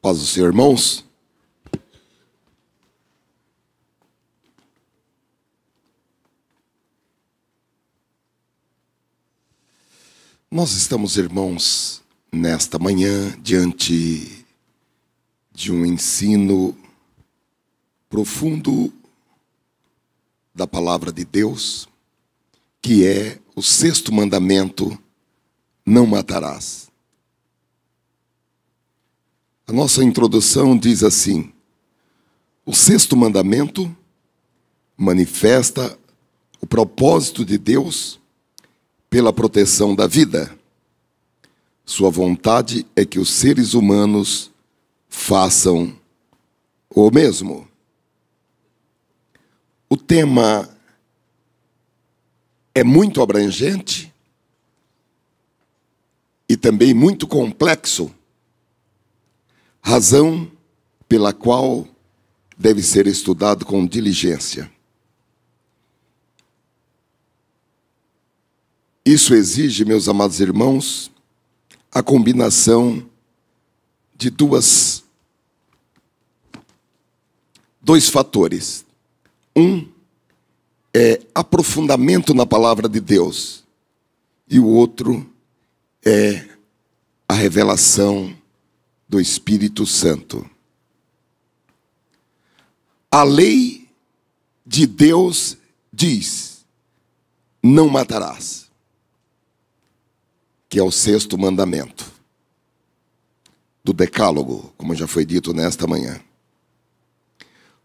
Paz do Senhor, irmãos. Nós estamos, irmãos, nesta manhã, diante de um ensino profundo da palavra de Deus, que é o sexto mandamento: não matarás. A nossa introdução diz assim: o sexto mandamento manifesta o propósito de Deus pela proteção da vida. Sua vontade é que os seres humanos façam o mesmo. O tema é muito abrangente e também muito complexo, razão pela qual deve ser estudado com diligência. Isso exige, meus amados irmãos, a combinação de dois fatores. Um é aprofundamento na palavra de Deus, e o outro é a revelação do Espírito Santo. A lei de Deus diz: não matarás, que é o sexto mandamento do Decálogo, como já foi dito nesta manhã.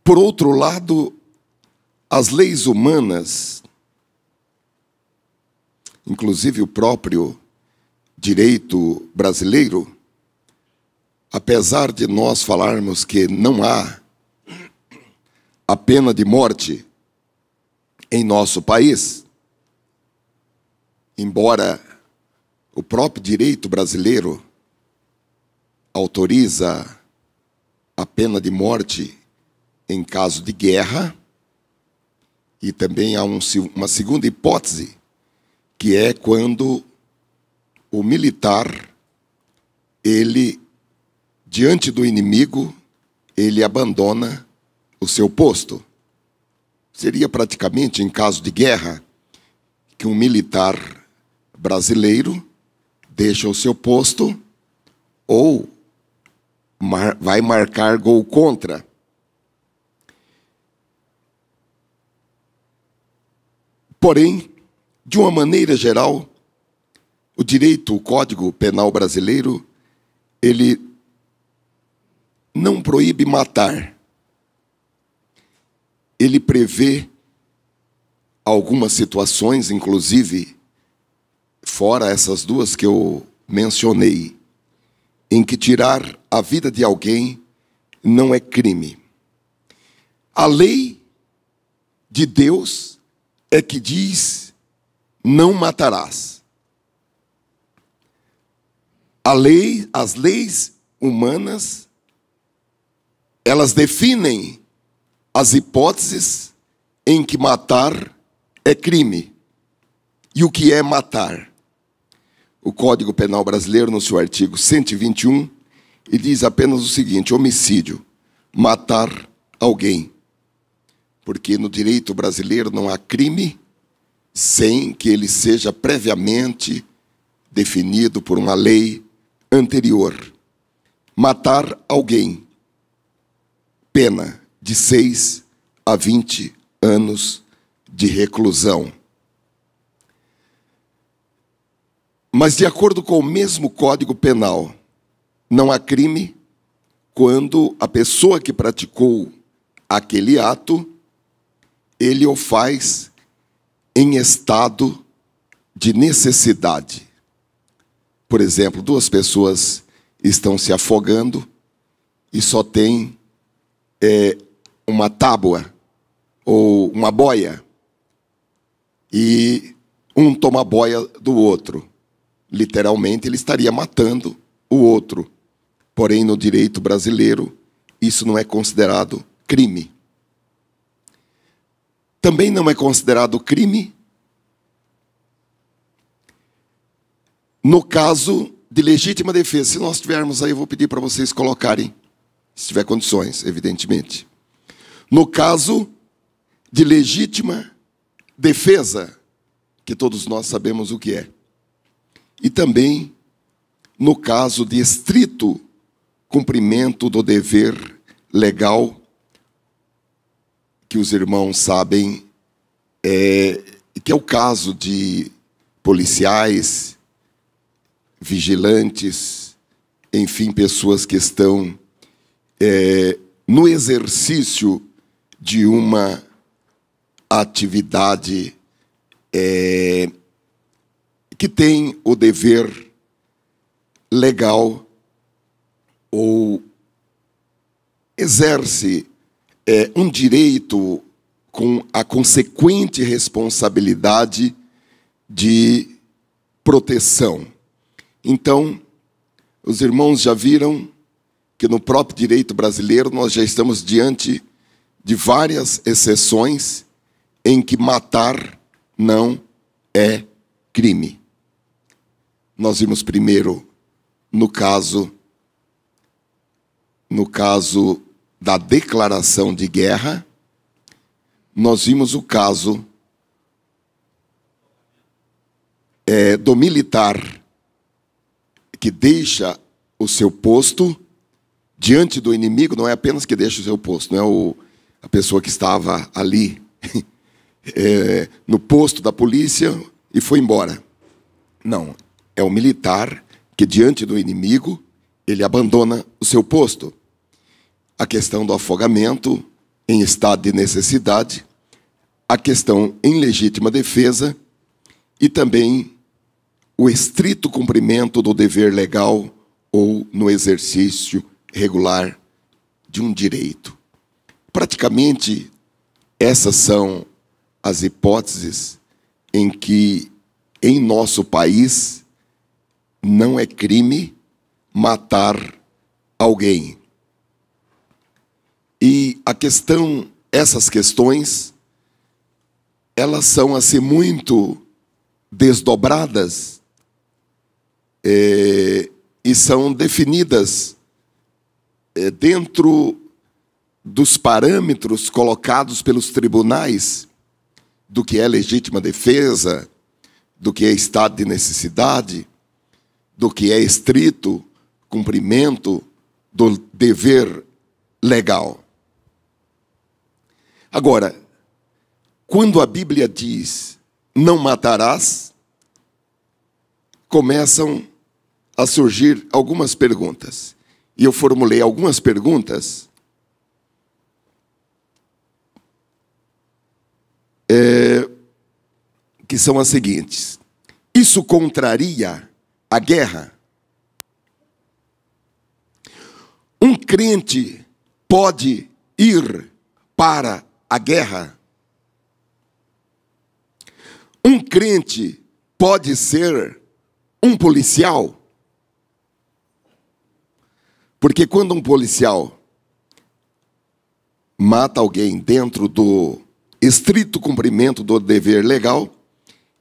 Por outro lado, as leis humanas, inclusive o próprio direito brasileiro, apesar de nós falarmos que não há a pena de morte em nosso país, embora o próprio direito brasileiro autoriza a pena de morte em caso de guerra, e também há uma segunda hipótese, que é quando o militar, ele, diante do inimigo, ele abandona o seu posto. Seria praticamente, em caso de guerra, que um militar brasileiro deixa o seu posto ou vai marcar gol contra. Porém, de uma maneira geral, o direito, o Código Penal brasileiro, ele não proíbe matar. Ele prevê algumas situações, inclusive, fora essas duas que eu mencionei, em que tirar a vida de alguém não é crime. A lei de Deus é que diz: não matarás. As leis humanas, elas definem as hipóteses em que matar é crime. E o que é matar? O Código Penal brasileiro, no seu artigo 121, ele diz apenas o seguinte: homicídio, matar alguém. Porque no direito brasileiro não há crime sem que ele seja previamente definido por uma lei anterior. Matar alguém, pena de 6 a 20 anos de reclusão. Mas, de acordo com o mesmo Código Penal, não há crime quando a pessoa que praticou aquele ato, ele o faz em estado de necessidade. Por exemplo, duas pessoas estão se afogando e só tem uma tábua ou uma boia, e um toma a boia do outro. Literalmente, ele estaria matando o outro. Porém, no direito brasileiro, isso não é considerado crime. Também não é considerado crime no caso de legítima defesa. Se nós tivermos aí, eu vou pedir para vocês colocarem se tiver condições, evidentemente. No caso de legítima defesa, que todos nós sabemos o que é. E também no caso de estrito cumprimento do dever legal, que os irmãos sabem, que é o caso de policiais, vigilantes, enfim, pessoas que estão no exercício de uma atividade que tem o dever legal ou exerce um direito com a consequente responsabilidade de proteção. Então, os irmãos já viram que no próprio direito brasileiro nós já estamos diante de várias exceções em que matar não é crime. Nós vimos primeiro no caso da declaração de guerra, nós vimos o caso do militar que deixa o seu posto diante do inimigo. Não é apenas que deixa o seu posto, não é a pessoa que estava ali no posto da polícia e foi embora. Não, é o militar que diante do inimigo ele abandona o seu posto. A questão do afogamento em estado de necessidade, a questão em legítima defesa e também o estrito cumprimento do dever legal ou no exercício regular de um direito. Praticamente, essas são as hipóteses em que, em nosso país, não é crime matar alguém. E essas questões, elas são assim muito desdobradas e são definidas dentro dos parâmetros colocados pelos tribunais do que é legítima defesa, do que é estado de necessidade, do que é estrito cumprimento do dever legal. Agora, quando a Bíblia diz não matarás, começam a surgir algumas perguntas. E eu formulei algumas perguntas que são as seguintes. Isso contraria a guerra? Um crente pode ir para a guerra? Um crente pode ser um policial? Porque quando um policial mata alguém dentro do estrito cumprimento do dever legal,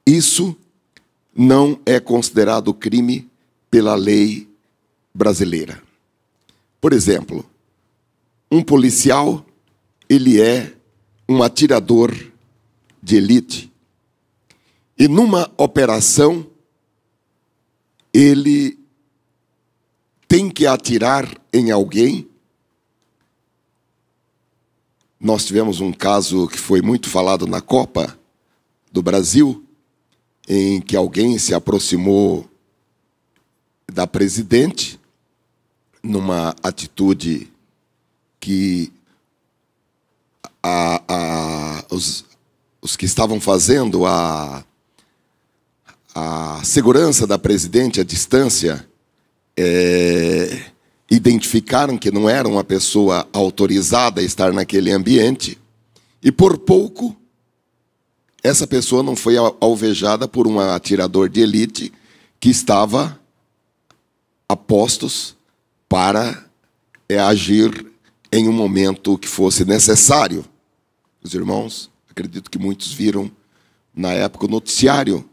isso não é considerado crime pela lei brasileira. Por exemplo, um policial, ele é um atirador de elite. E numa operação, ele tem que atirar em alguém. Nós tivemos um caso que foi muito falado na Copa do Brasil, em que alguém se aproximou da presidente numa atitude que os que estavam fazendo a segurança da presidente à distância identificaram que não era uma pessoa autorizada a estar naquele ambiente e, por pouco, essa pessoa não foi alvejada por um atirador de elite que estava a postos para agir em um momento que fosse necessário. Os irmãos, acredito que muitos viram na época o noticiário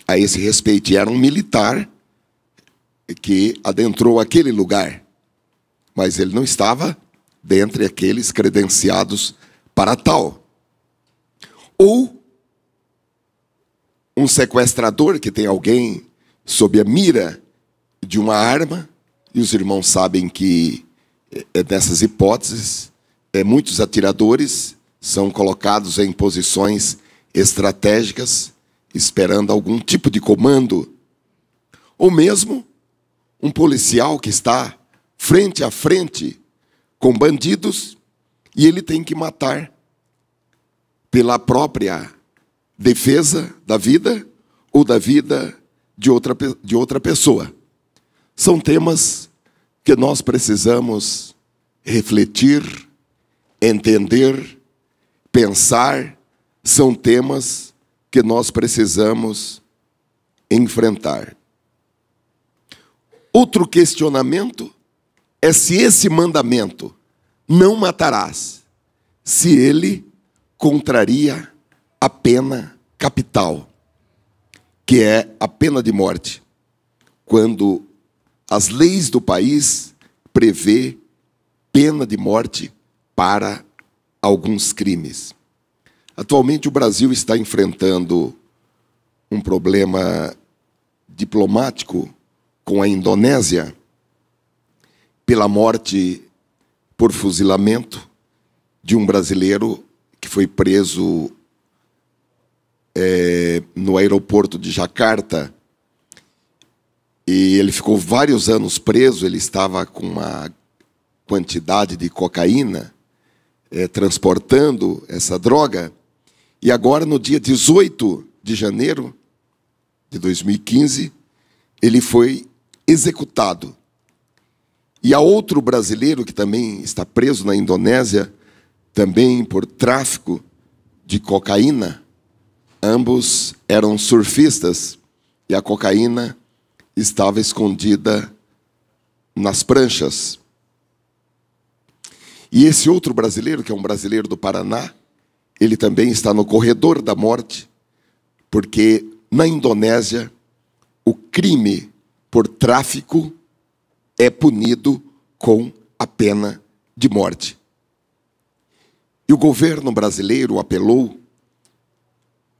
a esse respeito. E era um militar que adentrou aquele lugar, mas ele não estava dentre aqueles credenciados para tal. Ou um sequestrador que tem alguém sob a mira de uma arma, e os irmãos sabem que nessas hipóteses muitos atiradores são colocados em posições estratégicas, esperando algum tipo de comando. Ou mesmo um policial que está frente a frente com bandidos e ele tem que matar pela própria defesa da vida ou da vida de outra pessoa. São temas que nós precisamos refletir, entender, pensar. São temas que nós precisamos enfrentar. Outro questionamento é se esse mandamento, não matarás, se ele contraria a pena capital, que é a pena de morte, quando as leis do país prevê pena de morte para alguns crimes. Atualmente o Brasil está enfrentando um problema diplomático com a Indonésia pela morte por fuzilamento de um brasileiro que foi preso no aeroporto de Jacarta. E ele ficou vários anos preso. Ele estava com uma quantidade de cocaína, transportando essa droga. E agora, no dia 18 de janeiro de 2015, ele foi executado. E há outro brasileiro que também está preso na Indonésia, também por tráfico de cocaína. Ambos eram surfistas e a cocaína estava escondida nas pranchas. E esse outro brasileiro, que é um brasileiro do Paraná, ele também está no corredor da morte, porque na Indonésia o crime por tráfico é punido com a pena de morte. E o governo brasileiro apelou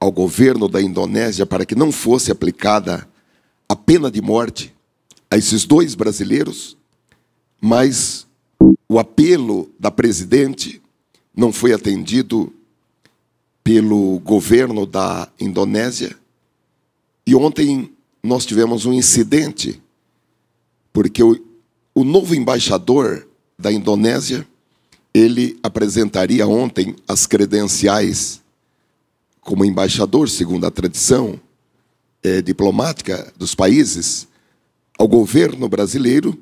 ao governo da Indonésia para que não fosse aplicada a pena de morte a esses dois brasileiros, mas o apelo da presidente não foi atendido pelo governo da Indonésia. E ontem nós tivemos um incidente, porque o novo embaixador da Indonésia, ele apresentaria ontem as credenciais como embaixador, segundo a tradição diplomática dos países, ao governo brasileiro.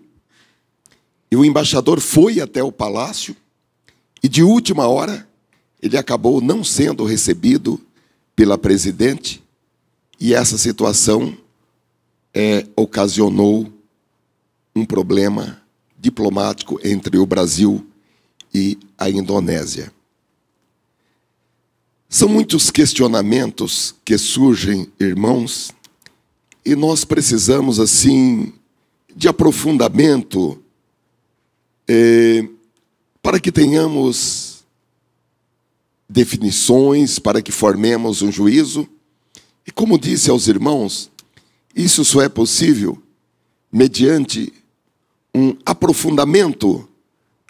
E o embaixador foi até o palácio e, de última hora, ele acabou não sendo recebido pela presidente, e essa situação ocasionou um problema diplomático entre o Brasil e a Indonésia. São muitos questionamentos que surgem, irmãos, e nós precisamos, assim, de aprofundamento para que tenhamos definições, para que formemos um juízo. E como disse aos irmãos, isso só é possível mediante um aprofundamento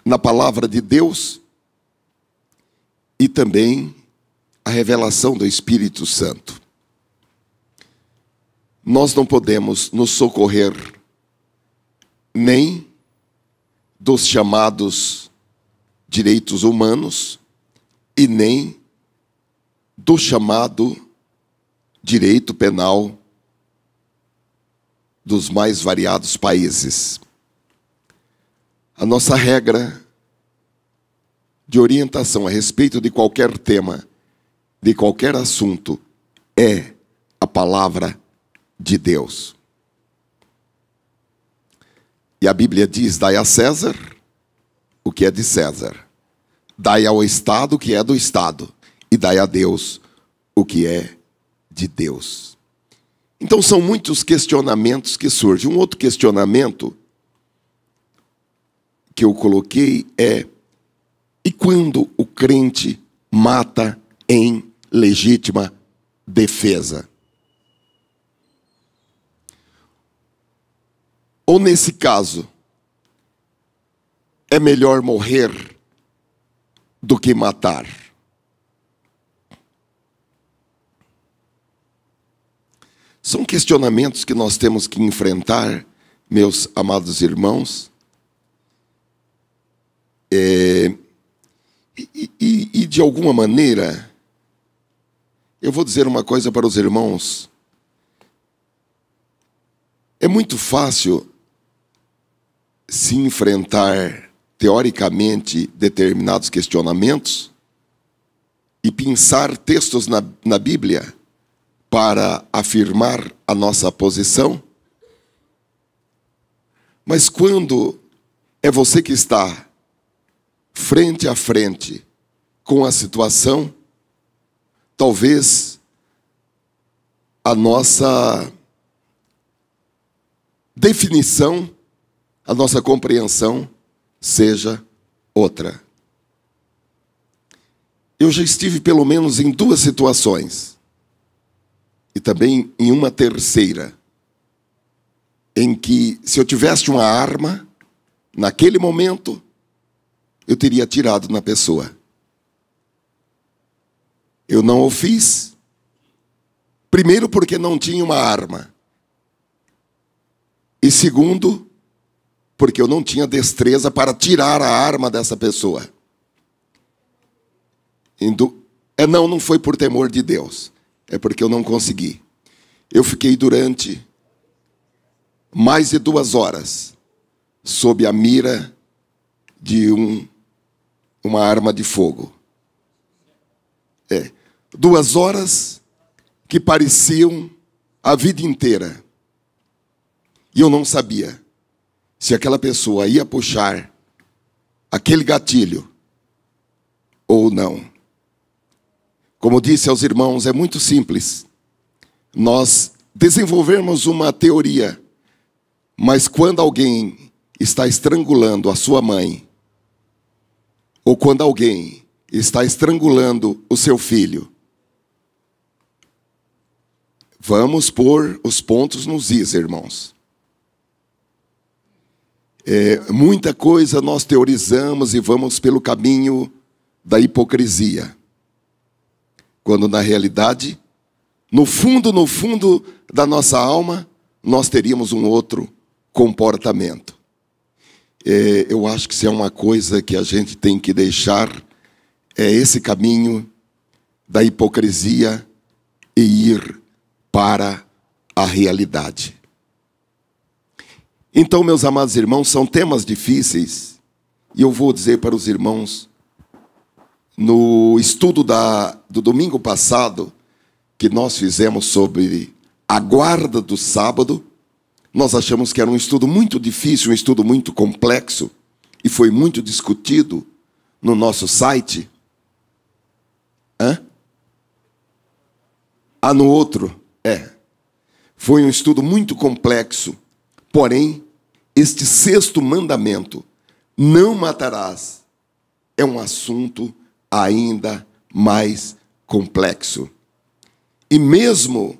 na palavra de Deus e também a revelação do Espírito Santo. Nós não podemos nos socorrer nem dos chamados direitos humanos e nem do chamado direito penal dos mais variados países. A nossa regra de orientação a respeito de qualquer tema, de qualquer assunto, é a palavra de Deus. E a Bíblia diz: dai a César o que é de César, dai ao Estado o que é do Estado, e dai a Deus o que é de Deus. Então são muitos questionamentos que surgem. Um outro questionamento que eu coloquei é: E quando o crente mata em legítima defesa? Ou nesse caso, é melhor morrer do que matar? São questionamentos que nós temos que enfrentar, meus amados irmãos. E de alguma maneira, eu vou dizer uma coisa para os irmãos. É muito fácil se enfrentar, teoricamente, determinados questionamentos e pensar textos na Bíblia para afirmar a nossa posição. Mas quando é você que está frente a frente com a situação, talvez a nossa definição, a nossa compreensão seja outra. Eu já estive pelo menos em 2 situações, e também em uma terceira, em que se eu tivesse uma arma, naquele momento, eu teria atirado na pessoa. Eu não o fiz, primeiro porque não tinha uma arma, e segundo, porque eu não tinha destreza para tirar a arma dessa pessoa. Não foi por temor de Deus, é porque eu não consegui. Eu fiquei durante mais de 2 horas sob a mira de uma arma de fogo. 2 horas que pareciam a vida inteira. E eu não sabia se aquela pessoa ia puxar aquele gatilho ou não. Como disse aos irmãos, é muito simples nós desenvolvermos uma teoria, mas quando alguém está estrangulando a sua mãe, ou quando alguém está estrangulando o seu filho, vamos pôr os pontos nos is, irmãos. Muita coisa nós teorizamos e vamos pelo caminho da hipocrisia, quando na realidade, no fundo da nossa alma, nós teríamos um outro comportamento. Eu acho que se é uma coisa que a gente tem que deixar, é esse caminho da hipocrisia e ir para a realidade. Então, meus amados irmãos, são temas difíceis, e eu vou dizer para os irmãos, no estudo do domingo passado, que nós fizemos sobre a guarda do sábado, nós achamos que era um estudo muito difícil, um estudo muito complexo, e foi muito discutido no nosso site. No outro? Foi um estudo muito complexo, porém, este 6º mandamento, não matarás, é um assunto ainda mais complexo. E mesmo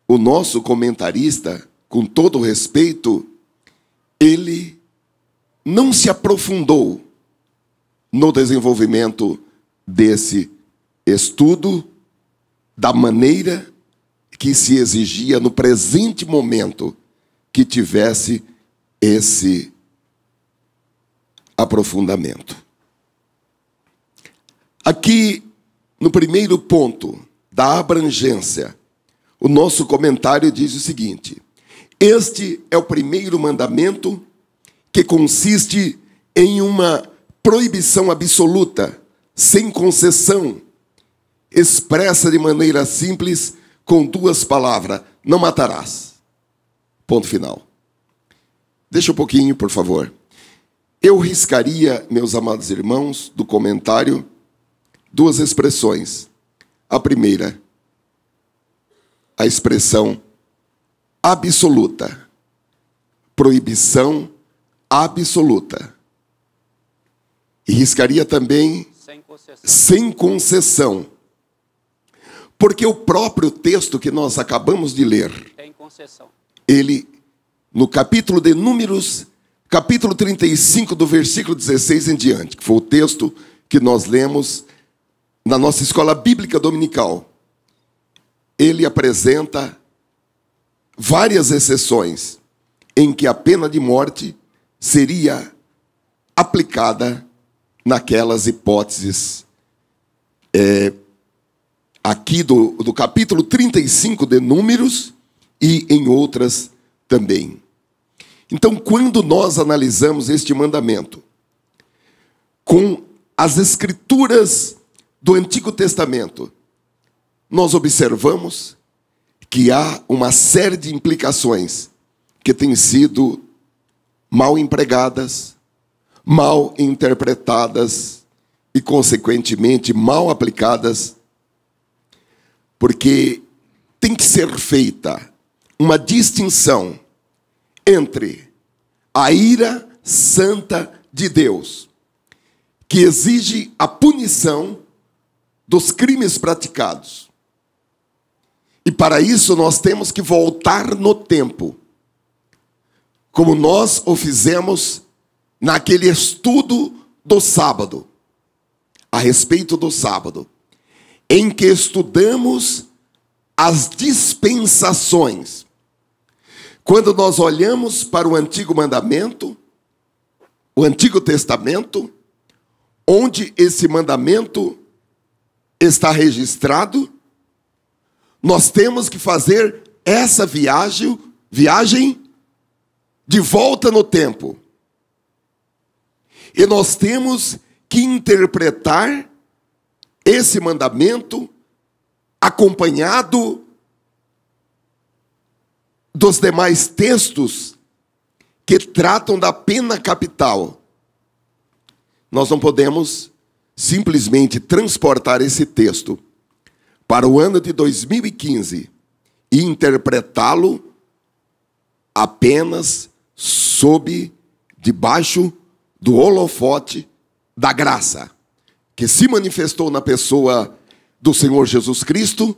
o nosso comentarista, com todo o respeito, ele não se aprofundou no desenvolvimento desse estudo da maneira que se exigia no presente momento que tivesse esse aprofundamento. Aqui, no primeiro ponto da abrangência, o nosso comentário diz o seguinte: este é o primeiro mandamento que consiste em uma proibição absoluta, sem concessão, expressa de maneira simples com 2 palavras: não matarás. Ponto final. Deixa um pouquinho, por favor. Eu riscaria, meus amados irmãos, do comentário, 2 expressões. A primeira, a expressão absoluta. Proibição absoluta. E riscaria também sem concessão. Porque o próprio texto que nós acabamos de ler, tem concessão. Ele, no capítulo de Números, capítulo 35, do versículo 16 em diante, que foi o texto que nós lemos na nossa escola bíblica dominical, ele apresenta várias exceções em que a pena de morte seria aplicada naquelas hipóteses aqui do capítulo 35 de Números e em outras também. Então, quando nós analisamos este mandamento com as escrituras do Antigo Testamento, nós observamos que há uma série de implicações que têm sido mal empregadas, mal interpretadas e, consequentemente, mal aplicadas, porque tem que ser feita uma distinção entre a ira santa de Deus, que exige a punição dos crimes praticados. E para isso nós temos que voltar no tempo, como nós o fizemos naquele estudo do sábado, a respeito do sábado, em que estudamos as dispensações. Quando nós olhamos para o Antigo Mandamento, o Antigo Testamento, onde esse mandamento está registrado, nós temos que fazer essa viagem de volta no tempo. E nós temos que interpretar esse mandamento acompanhado dos demais textos que tratam da pena capital. Nós não podemos simplesmente transportar esse texto para o ano de 2015 e interpretá-lo apenas debaixo do holofote da graça, que se manifestou na pessoa do Senhor Jesus Cristo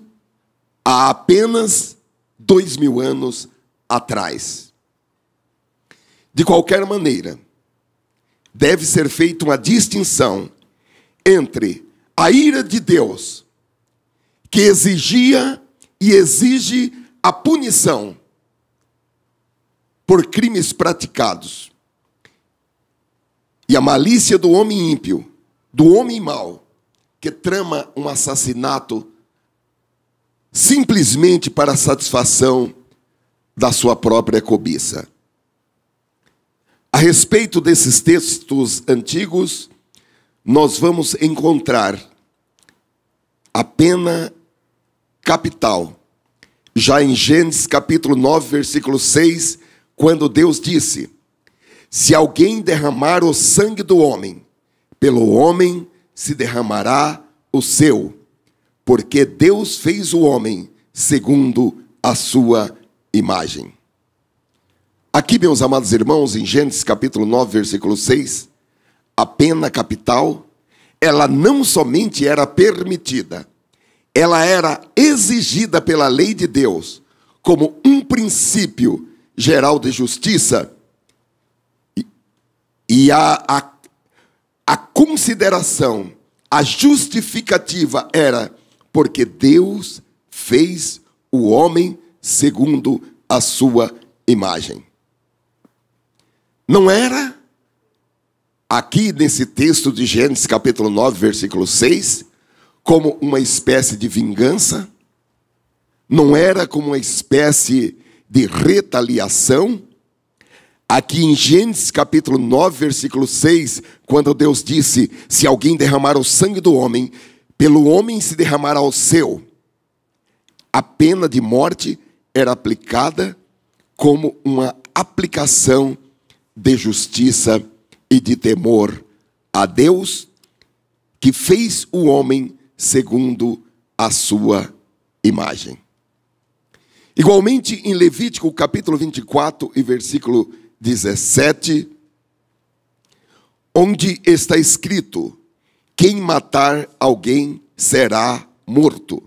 há apenas 2000 anos atrás. De qualquer maneira, deve ser feita uma distinção entre a ira de Deus, que exigia e exige a punição por crimes praticados, e a malícia do homem ímpio, do homem mau, que trama um assassinato simplesmente para a satisfação da sua própria cobiça. A respeito desses textos antigos, nós vamos encontrar a pena capital, já em Gênesis capítulo 9, versículo 6, quando Deus disse: se alguém derramar o sangue do homem, pelo homem se derramará o seu, porque Deus fez o homem segundo a sua imagem. Aqui, meus amados irmãos, em Gênesis capítulo 9, versículo 6, a pena capital, ela não somente era permitida, ela era exigida pela lei de Deus, como um princípio geral de justiça, e a consideração, a justificativa era porque Deus fez o homem segundo a sua imagem. Não era, aqui nesse texto de Gênesis capítulo 9, versículo 6, como uma espécie de vingança, não era como uma espécie de retaliação. Aqui em Gênesis capítulo 9, versículo 6, quando Deus disse: se alguém derramar o sangue do homem, pelo homem se derramará o seu. A pena de morte era aplicada como uma aplicação de justiça e de temor a Deus, que fez o homem segundo a sua imagem. Igualmente, em Levítico capítulo 24 e versículo 17, onde está escrito: quem matar alguém será morto.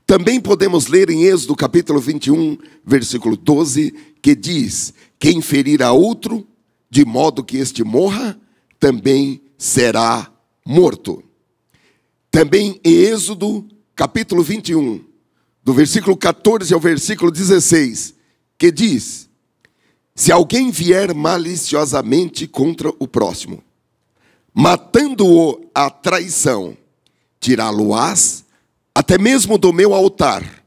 Também podemos ler em Êxodo capítulo 21, versículo 12, que diz: quem ferir a outro, de modo que este morra, também será morto. Também em Êxodo capítulo 21, do versículo 14 ao versículo 16, que diz: se alguém vier maliciosamente contra o próximo, matando-o à traição, tirá-lo-ás até mesmo do meu altar,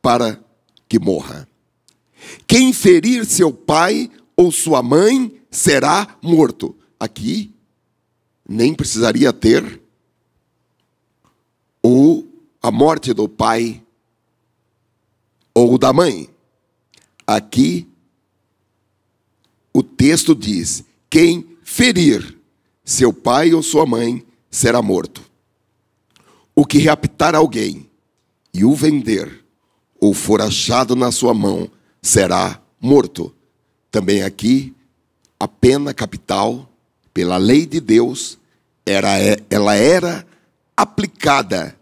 para que morra. Quem ferir seu pai ou sua mãe será morto. Aqui nem precisaria ter a morte do pai ou da mãe. Aqui o texto diz: quem ferir seu pai ou sua mãe será morto. O que raptar alguém e o vender, ou for achado na sua mão, será morto. Também aqui, a pena capital, pela lei de Deus, ela era aplicada,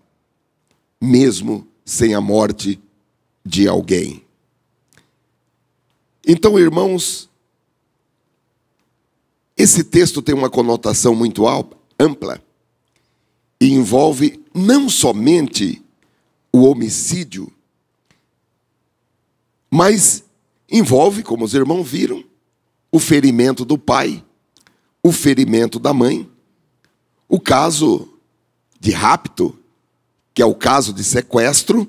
mesmo sem a morte de alguém. Então, irmãos, esse texto tem uma conotação muito ampla e envolve não somente o homicídio, mas envolve, como os irmãos viram, o ferimento do pai, o ferimento da mãe, o caso de rapto, que é o caso de sequestro,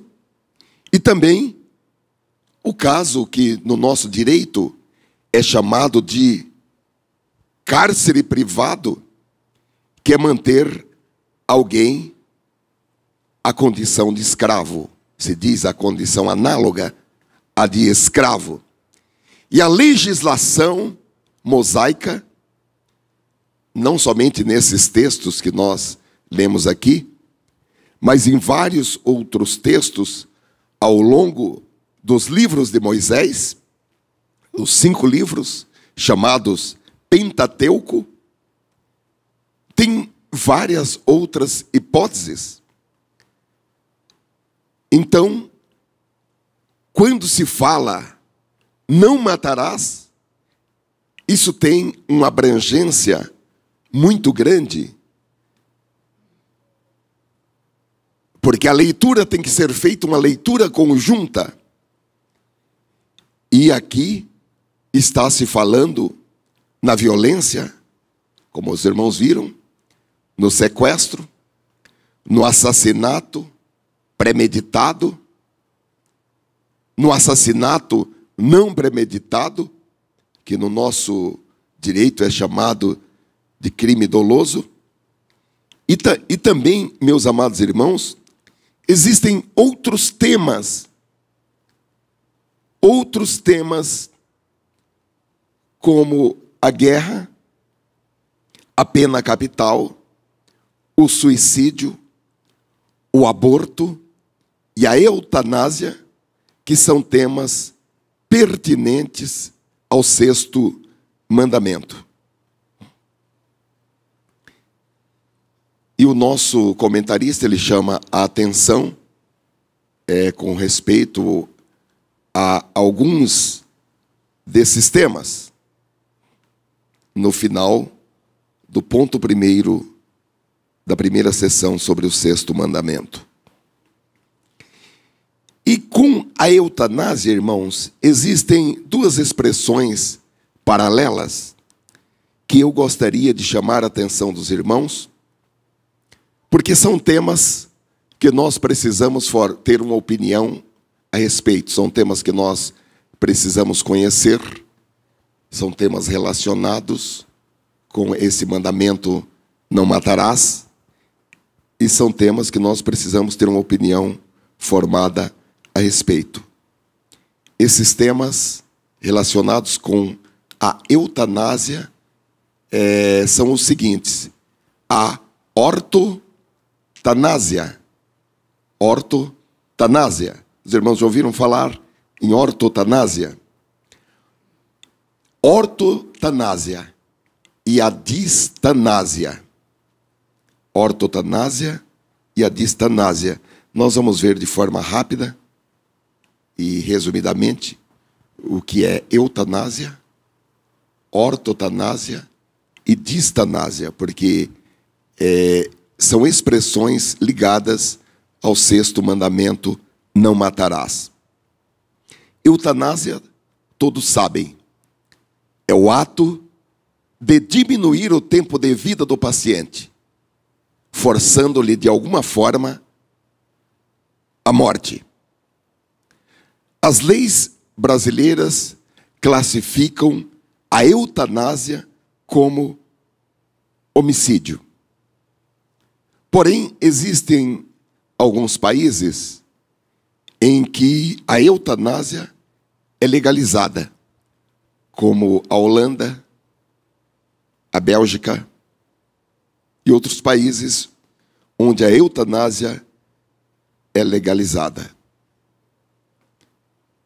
e também o caso que no nosso direito é chamado de cárcere privado, que é manter alguém à condição de escravo. Se diz a condição análoga à de escravo. E a legislação mosaica, não somente nesses textos que nós lemos aqui, mas em vários outros textos ao longo dos livros de Moisés, os 5 livros chamados Pentateuco, tem várias outras hipóteses. Então, quando se fala não matarás, isso tem uma abrangência muito grande, porque a leitura tem que ser feita uma leitura conjunta. E aqui está se falando na violência, como os irmãos viram, no sequestro, no assassinato premeditado, no assassinato não premeditado, que no nosso direito é chamado de crime doloso. E também, meus amados irmãos, existem outros temas como a guerra, a pena capital, o suicídio, o aborto e a eutanásia, que são temas pertinentes ao 6º mandamento. E o nosso comentarista, ele chama a atenção com respeito a alguns desses temas, no final do ponto 1º da primeira sessão sobre o 6º mandamento. E com a eutanásia, irmãos, existem 2 expressões paralelas que eu gostaria de chamar a atenção dos irmãos, porque são temas que nós precisamos ter uma opinião a respeito. São temas que nós precisamos conhecer, são temas relacionados com esse mandamento não matarás, e são temas que nós precisamos ter uma opinião formada a respeito. Esses temas relacionados com a eutanásia são os seguintes: a ortotanásia. Ortotanásia. Os irmãos já ouviram falar em ortotanásia? Ortotanásia e a distanásia. Ortotanásia e a distanásia. Nós vamos ver de forma rápida e resumidamente o que é eutanásia, ortotanásia e distanásia, porque são expressões ligadas ao sexto mandamento, não matarás. Eutanásia, todos sabem, é o ato de diminuir o tempo de vida do paciente, forçando-lhe de alguma forma a morte. As leis brasileiras classificam a eutanásia como homicídio. Porém, existem alguns países em que a eutanásia é legalizada, como a Holanda, a Bélgica e outros países onde a eutanásia é legalizada.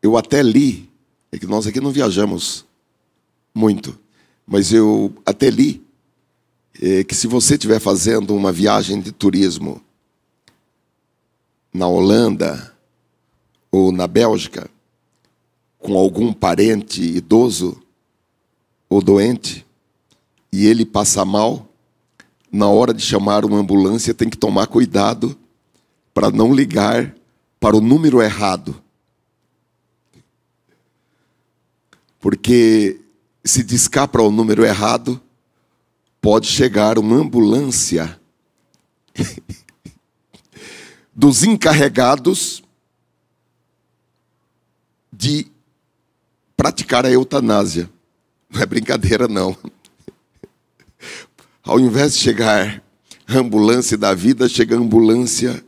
Eu até li, é que nós aqui não viajamos muito, mas eu até li que se você estiver fazendo uma viagem de turismo na Holanda ou na Bélgica, com algum parente idoso ou doente, e ele passa mal, na hora de chamar uma ambulância tem que tomar cuidado para não ligar para o número errado. Porque se discar para o número errado, pode chegar uma ambulância dos encarregados de praticar a eutanásia. Não é brincadeira, não. Ao invés de chegar a ambulância da vida, chega a ambulância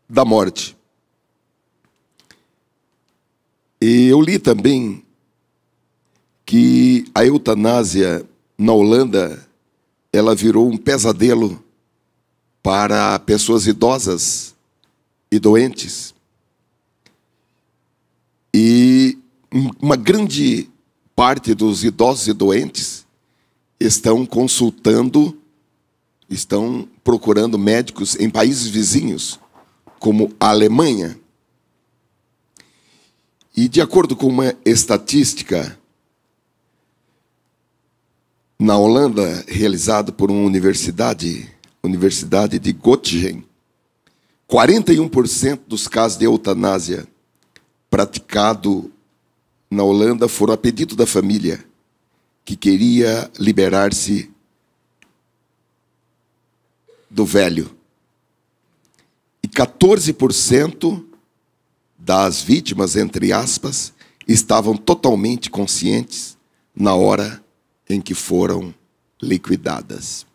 da morte. E eu li também que a eutanásia na Holanda, ela virou um pesadelo para pessoas idosas e doentes. E uma grande parte dos idosos e doentes estão consultando, estão procurando médicos em países vizinhos, como a Alemanha. E de acordo com uma estatística na Holanda, realizada por uma universidade de Göttingen, 41% dos casos de eutanásia praticado na Holanda foram a pedido da família, que queria liberar-se do velho. E 14% das vítimas, entre aspas, estavam totalmente conscientes na hora em que foram liquidadas.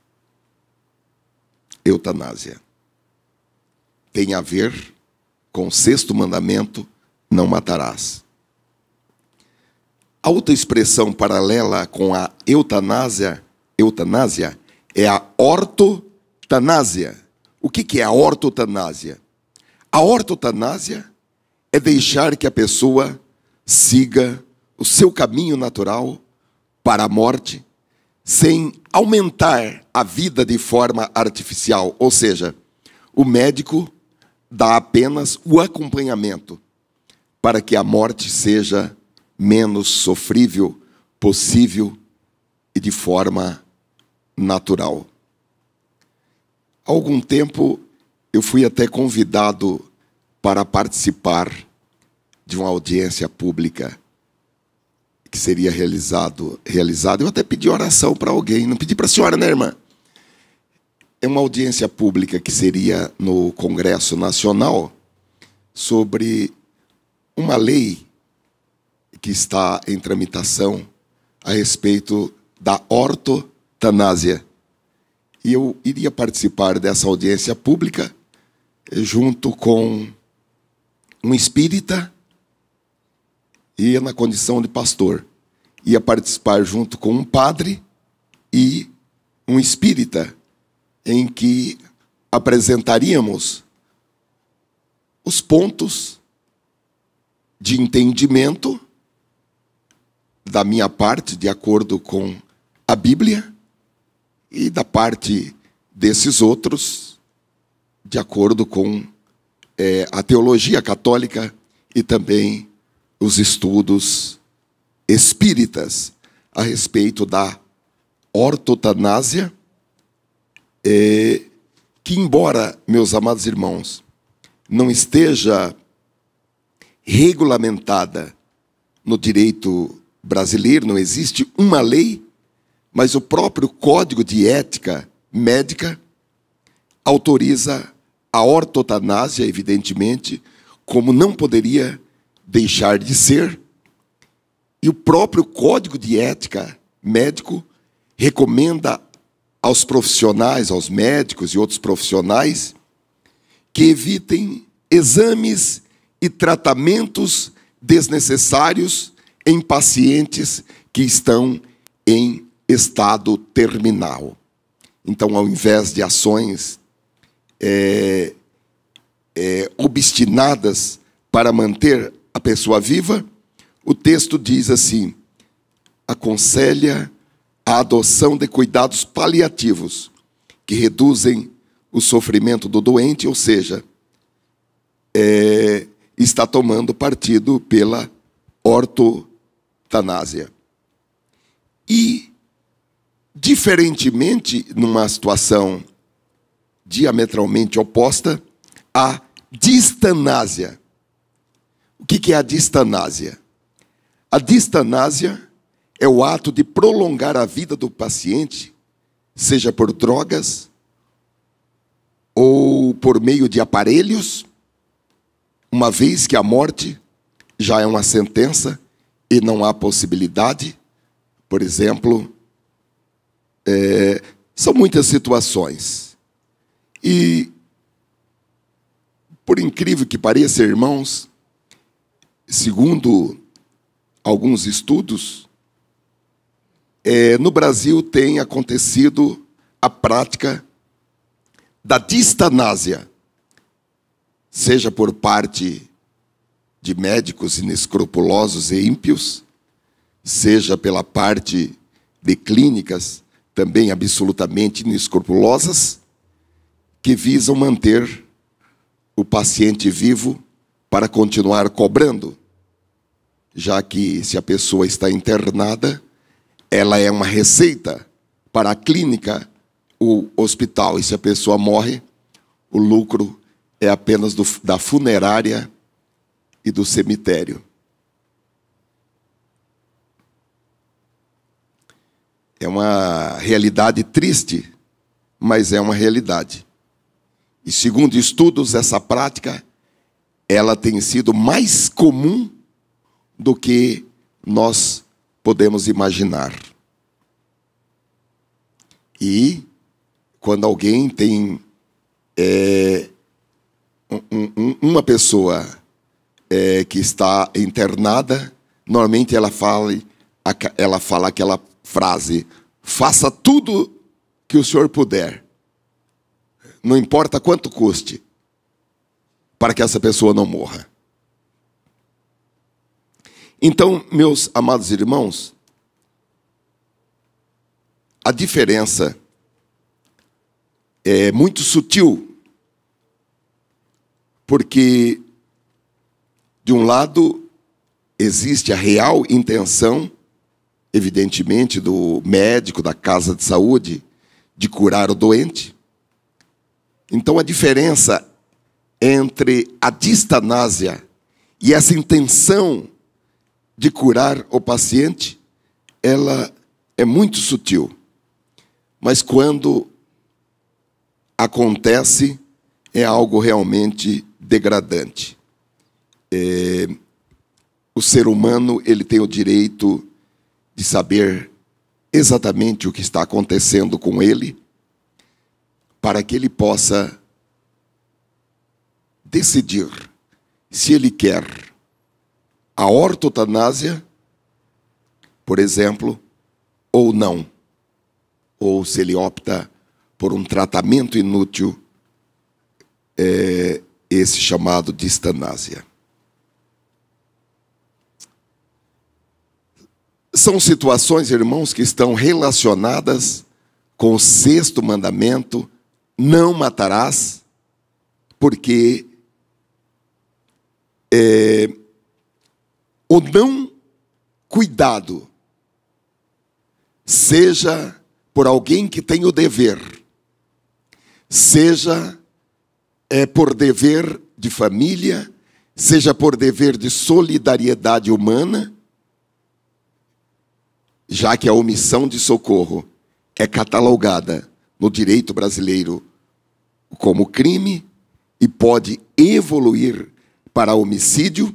Eutanásia tem a ver com o sexto mandamento, não matarás. A outra expressão paralela com a eutanásia é a ortotanásia. O que é a ortotanásia? A ortotanásia é deixar que a pessoa siga o seu caminho natural para a morte, sem aumentar a vida de forma artificial. Ou seja, o médico dá apenas o acompanhamento para que a morte seja menos sofrível possível e de forma natural. Há algum tempo, eu fui até convidado para participar de uma audiência pública que seria realizado. Eu até pedi oração para alguém, não pedi para a senhora, né, irmã? É uma audiência pública que seria no Congresso Nacional sobre uma lei que está em tramitação a respeito da ortotanásia. E eu iria participar dessa audiência pública junto com um espírita, ia na condição de pastor. Ia participar junto com um padre e um espírita, em que apresentaríamos os pontos de entendimento da minha parte, de acordo com a Bíblia, e da parte desses outros, de acordo com a teologia católica e também os estudos espíritas a respeito da ortotanásia, que, embora, meus amados irmãos, não esteja regulamentada no direito brasileiro, não existe uma lei, mas o próprio Código de Ética Médica autoriza a ortotanásia, evidentemente, como não poderia deixar de ser, e o próprio Código de Ética Médico recomenda aos profissionais, aos médicos e outros profissionais, que evitem exames e tratamentos desnecessários em pacientes que estão em estado terminal. Então, ao invés de ações obstinadas para manter a pessoa viva, o texto diz assim: aconselha a adoção de cuidados paliativos que reduzem o sofrimento do doente, ou seja, está tomando partido pela ortotanásia. E, diferentemente, numa situação diametralmente oposta, a distanásia. O que é a distanásia? A distanásia é o ato de prolongar a vida do paciente, seja por drogas ou por meio de aparelhos, uma vez que a morte já é uma sentença e não há possibilidade. Por exemplo, são muitas situações. E, por incrível que pareça, irmãos, segundo alguns estudos, no Brasil tem acontecido a prática da distanásia, seja por parte de médicos inescrupulosos e ímpios, seja pela parte de clínicas também absolutamente inescrupulosas, que visam manter o paciente vivo para continuar cobrando, já que, se a pessoa está internada, ela é uma receita para a clínica, o hospital, e se a pessoa morre, o lucro é apenas da funerária e do cemitério. É uma realidade triste, mas é uma realidade. E, segundo estudos, essa prática ela tem sido mais comum do que nós podemos imaginar. E, quando alguém tem uma pessoa que está internada, normalmente ela fala aquela frase: faça tudo que o senhor puder, não importa quanto custe, para que essa pessoa não morra. Então, meus amados irmãos, a diferença é muito sutil, porque, de um lado, existe a real intenção, evidentemente, do médico, da casa de saúde, de curar o doente. Então, a diferença entre a distanásia e essa intenção de curar o paciente, ela é muito sutil. Mas quando acontece, é algo realmente degradante. O ser humano, ele tem o direito de saber exatamente o que está acontecendo com ele, para que ele possa decidir se ele quer a ortotanásia, por exemplo, ou não. Ou se ele opta por um tratamento inútil, esse chamado distanásia. São situações, irmãos, que estão relacionadas com o sexto mandamento, não matarás, porque o não cuidado, seja por alguém que tem o dever, seja por dever de família, seja por dever de solidariedade humana, já que a omissão de socorro é catalogada no direito brasileiro como crime e pode evoluir para homicídio,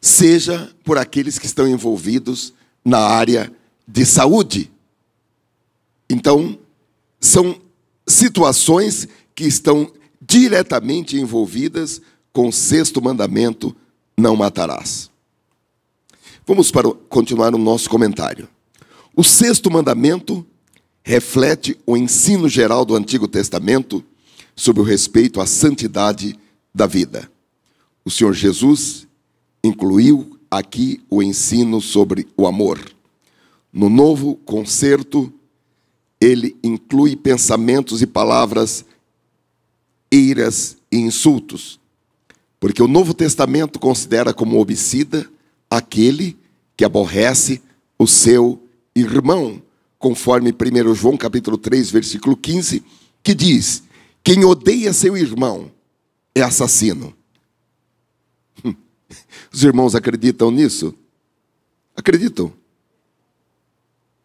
seja por aqueles que estão envolvidos na área de saúde. Então, são situações que estão diretamente envolvidas com o sexto mandamento, não matarás. Vamos continuar o nosso comentário. O sexto mandamento reflete o ensino geral do Antigo Testamento sobre o respeito à santidade da vida. O Senhor Jesus incluiu aqui o ensino sobre o amor. No Novo Concerto, ele inclui pensamentos e palavras, eiras e insultos, porque o Novo Testamento considera como homicida aquele que aborrece o seu irmão, conforme 1 João capítulo 3, versículo 15, que diz: quem odeia seu irmão é assassino. Os irmãos acreditam nisso? Acreditam?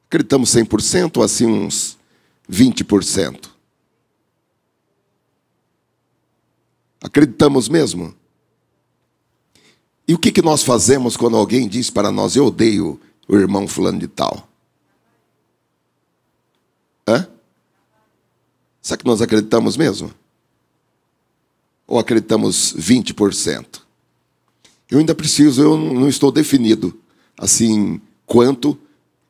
Acreditamos 100% ou assim uns 20%? Acreditamos mesmo? E o que nós fazemos quando alguém diz para nós: eu odeio o irmão fulano de tal? Será que nós acreditamos mesmo? Ou acreditamos 20%? Eu não estou definido assim quanto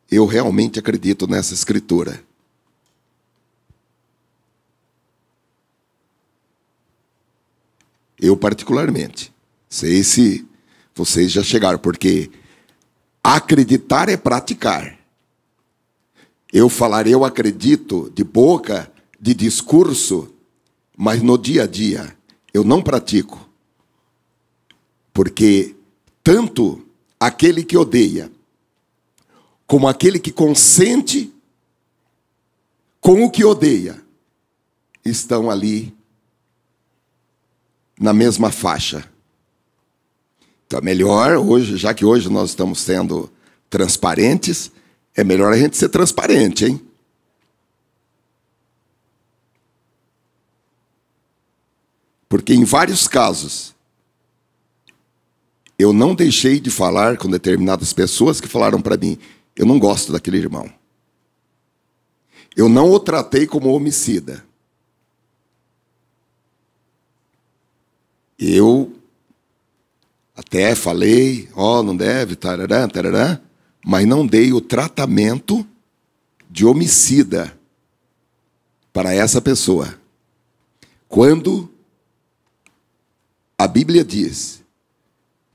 eu realmente acredito nessa escritura. Eu particularmente, sei se vocês já chegaram, porque acreditar é praticar. Eu acredito de boca, de discurso, mas no dia a dia eu não pratico. Porque tanto aquele que odeia, como aquele que consente com o que odeia, estão ali na mesma faixa. Então é melhor hoje, já que hoje nós estamos sendo transparentes, é melhor a gente ser transparente, hein? Porque em vários casos, eu não deixei de falar com determinadas pessoas que falaram para mim: eu não gosto daquele irmão. Eu não o tratei como homicida. Eu até falei, não deve, tarará, tarará, mas não dei o tratamento de homicida para essa pessoa. Quando a Bíblia diz: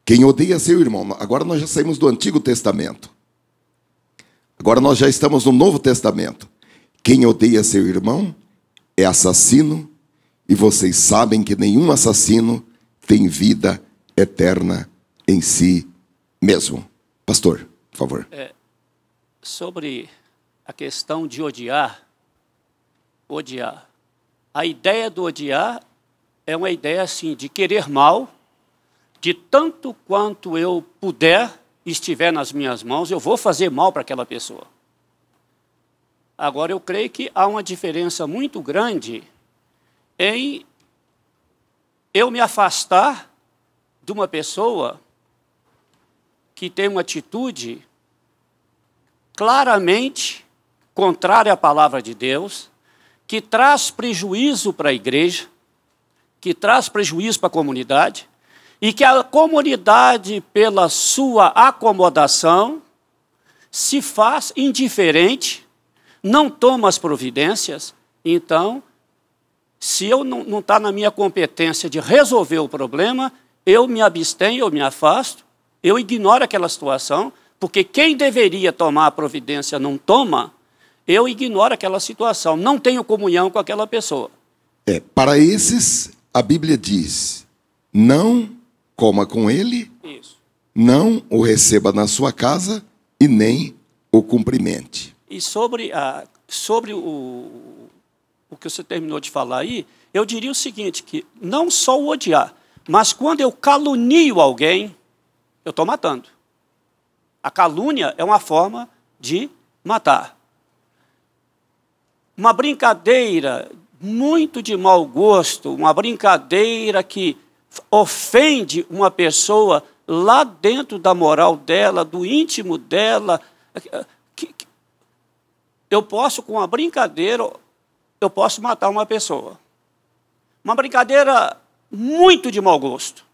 quem odeia seu irmão. Agora nós já saímos do Antigo Testamento. Agora nós já estamos no Novo Testamento. Quem odeia seu irmão é assassino, e vocês sabem que nenhum assassino tem vida eterna em si mesmo. Pastor, por favor. Sobre a questão de odiar. A ideia do odiar é uma ideia assim de querer mal, de tanto quanto eu puder, estiver nas minhas mãos, eu vou fazer mal para aquela pessoa. Agora, eu creio que há uma diferença muito grande em eu me afastar de uma pessoa que tem uma atitude claramente contrária à palavra de Deus, que traz prejuízo para a igreja, que traz prejuízo para a comunidade, e que a comunidade, pela sua acomodação, se faz indiferente, não toma as providências. Então, se eu não está na minha competência de resolver o problema, eu me abstenho, eu me afasto, eu ignoro aquela situação, porque quem deveria tomar a providência não toma, eu ignoro aquela situação, não tenho comunhão com aquela pessoa. Para esses, a Bíblia diz, não coma com ele, Isso. não o receba na sua casa e nem o cumprimente. E sobre o que você terminou de falar aí, eu diria o seguinte, que não só o odiar, mas quando eu calunio alguém, eu estou matando. A calúnia é uma forma de matar. Uma brincadeira muito de mau gosto, uma brincadeira que ofende uma pessoa lá dentro da moral dela, do íntimo dela. Eu posso, com uma brincadeira, eu posso matar uma pessoa. Uma brincadeira muito de mau gosto,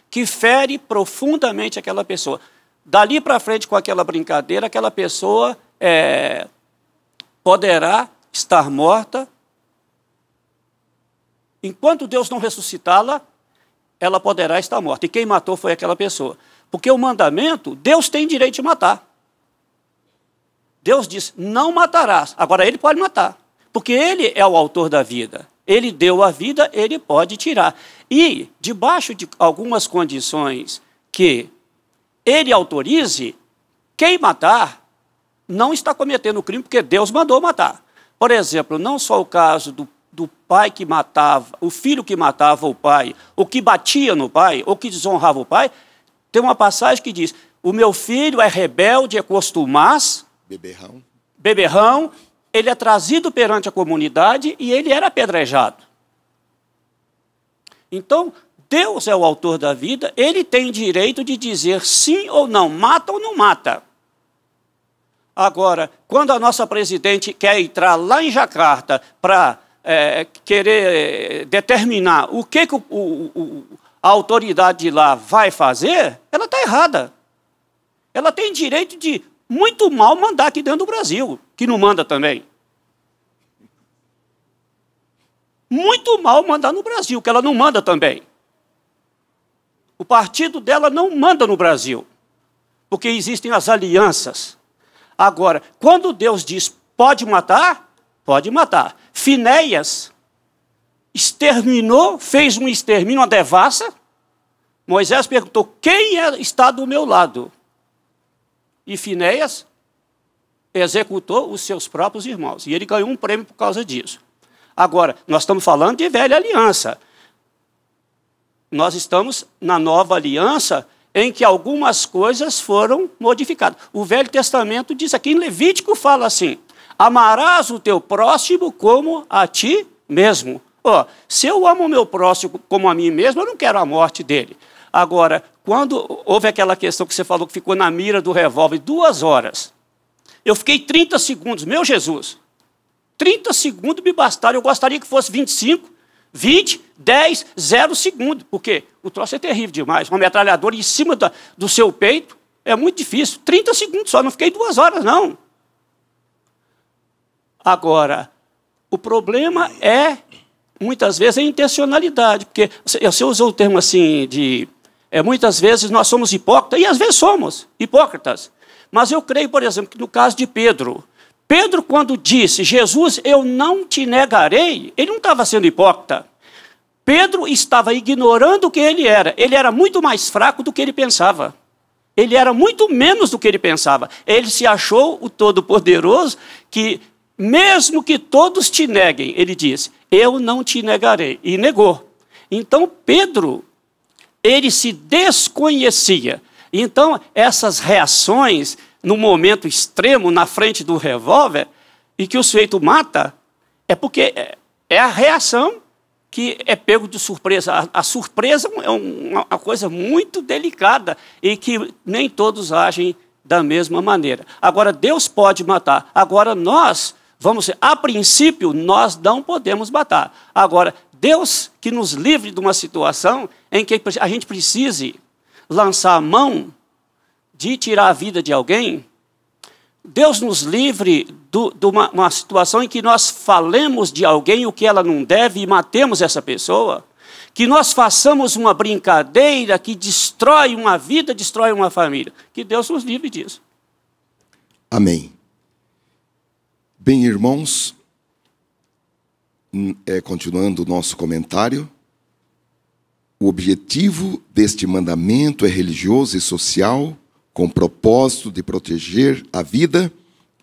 que fere profundamente aquela pessoa. Dali para frente, com aquela brincadeira, aquela pessoa poderá estar morta. Enquanto Deus não ressuscitá-la, ela poderá estar morta. E quem matou foi aquela pessoa. Porque o mandamento, Deus tem direito de matar. Deus diz, não matarás. Agora, ele pode matar. Porque ele é o autor da vida. Ele deu a vida, ele pode tirar. E, debaixo de algumas condições que ele autorize, quem matar não está cometendo crime, porque Deus mandou matar. Por exemplo, não só o caso do pai que matava, o filho que matava o pai, ou que batia no pai, ou que desonrava o pai, tem uma passagem que diz, o meu filho é rebelde, é costumaz, beberrão, ele é trazido perante a comunidade e ele era apedrejado. Então, Deus é o autor da vida, ele tem direito de dizer sim ou não, mata ou não mata. Agora, quando a nossa presidente quer entrar lá em Jacarta para querer determinar o que a autoridade de lá vai fazer, ela está errada. Ela tem direito de muito mal mandar aqui dentro do Brasil, que não manda também. Muito mal mandar no Brasil, que ela não manda também. O partido dela não manda no Brasil, porque existem as alianças. Agora, quando Deus diz pode matar, pode matar. Finéias exterminou, fez um extermínio, uma devassa. Moisés perguntou, quem está do meu lado? E Finéias executou os seus próprios irmãos. E ele ganhou um prêmio por causa disso. Agora, nós estamos falando de velha aliança. Nós estamos na nova aliança, em que algumas coisas foram modificadas. O Velho Testamento diz aqui, em Levítico fala assim, amarás o teu próximo como a ti mesmo. Se eu amo o meu próximo como a mim mesmo, eu não quero a morte dele. Agora, quando houve aquela questão que você falou que ficou na mira do revólver 2 horas, eu fiquei 30 segundos, meu Jesus, 30 segundos me bastaram, eu gostaria que fosse 25, 20, 10, 0 segundos, porque o troço é terrível demais, uma metralhadora em cima do seu peito é muito difícil, 30 segundos só, não fiquei 2 horas não. Agora, o problema é, muitas vezes, a intencionalidade, porque você usou o termo assim de... muitas vezes nós somos hipócritas, e às vezes somos hipócritas. Mas eu creio, por exemplo, que no caso de Pedro, quando disse, Jesus, eu não te negarei, ele não estava sendo hipócrita. Pedro estava ignorando o que ele era muito mais fraco do que ele pensava. Ele era muito menos do que ele pensava. Ele se achou o Todo-Poderoso, que mesmo que todos te neguem, ele disse, eu não te negarei. E negou. Então, Pedro, ele se desconhecia. Então, essas reações, no momento extremo, na frente do revólver, e que o sujeito mata, é porque é a reação que é pego de surpresa. A surpresa é uma coisa muito delicada e que nem todos agem da mesma maneira. Agora, Deus pode matar. Agora, nós, a princípio, nós não podemos matar. Agora, Deus que nos livre de uma situação em que a gente precise lançar a mão de tirar a vida de alguém, Deus nos livre de uma situação em que nós falemos de alguém o que ela não deve e matemos essa pessoa, que nós façamos uma brincadeira que destrói uma vida, destrói uma família. Que Deus nos livre disso. Amém. Bem, irmãos, continuando o nosso comentário, o objetivo deste mandamento é religioso e social, com o propósito de proteger a vida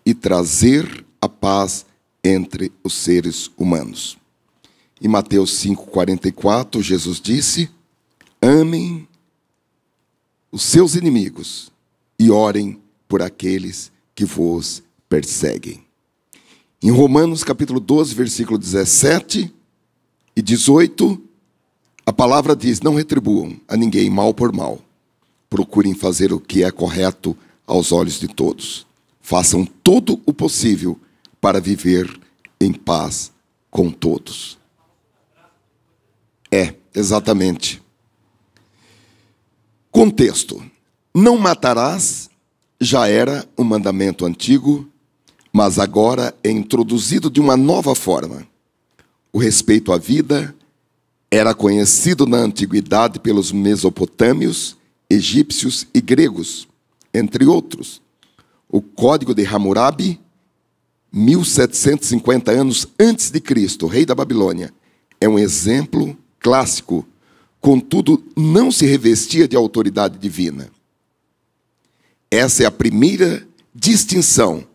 e trazer a paz entre os seres humanos. Em Mateus 5,44, Jesus disse: amem os seus inimigos e orem por aqueles que vos perseguem. Em Romanos capítulo 12, versículo 17 e 18, a palavra diz: não retribuam a ninguém mal por mal. Procurem fazer o que é correto aos olhos de todos. Façam todo o possível para viver em paz com todos. Exatamente. Contexto: não matarás já era um mandamento antigo, mas agora é introduzido de uma nova forma. O respeito à vida era conhecido na antiguidade pelos mesopotâmios, egípcios e gregos, entre outros. O Código de Hammurabi, 1750 anos antes de Cristo, rei da Babilônia, é um exemplo clássico, contudo não se revestia de autoridade divina. Essa é a primeira distinção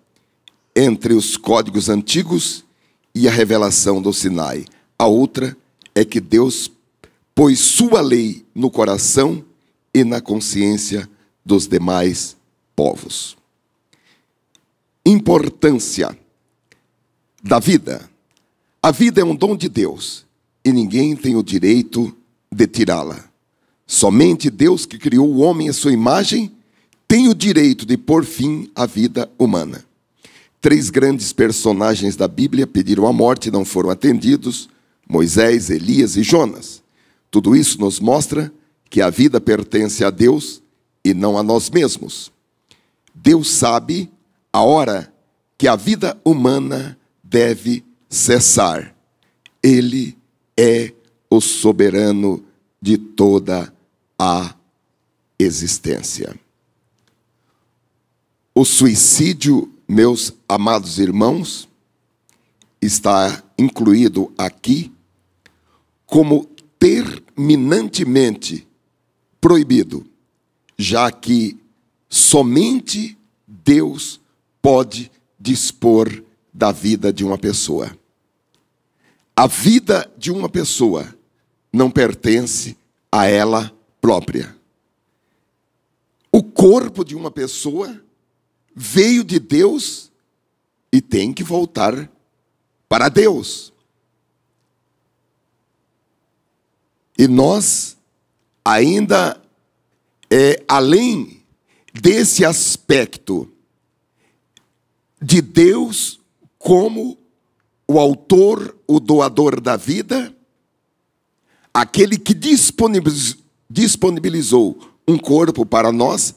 entre os códigos antigos e a revelação do Sinai. A outra é que Deus pôs sua lei no coração e na consciência dos demais povos. Importância da vida. A vida é um dom de Deus e ninguém tem o direito de tirá-la. Somente Deus, que criou o homem à sua imagem, tem o direito de pôr fim à vida humana. 3 grandes personagens da Bíblia pediram a morte e não foram atendidos: Moisés, Elias e Jonas. Tudo isso nos mostra que a vida pertence a Deus e não a nós mesmos. Deus sabe a hora que a vida humana deve cessar. Ele é o soberano de toda a existência. O suicídio, meus amados irmãos, está incluído aqui como terminantemente proibido, já que somente Deus pode dispor da vida de uma pessoa. A vida de uma pessoa não pertence a ela própria. O corpo de uma pessoa veio de Deus e tem que voltar para Deus. E nós, ainda além desse aspecto de Deus como o autor, o doador da vida, aquele que disponibilizou um corpo para nós,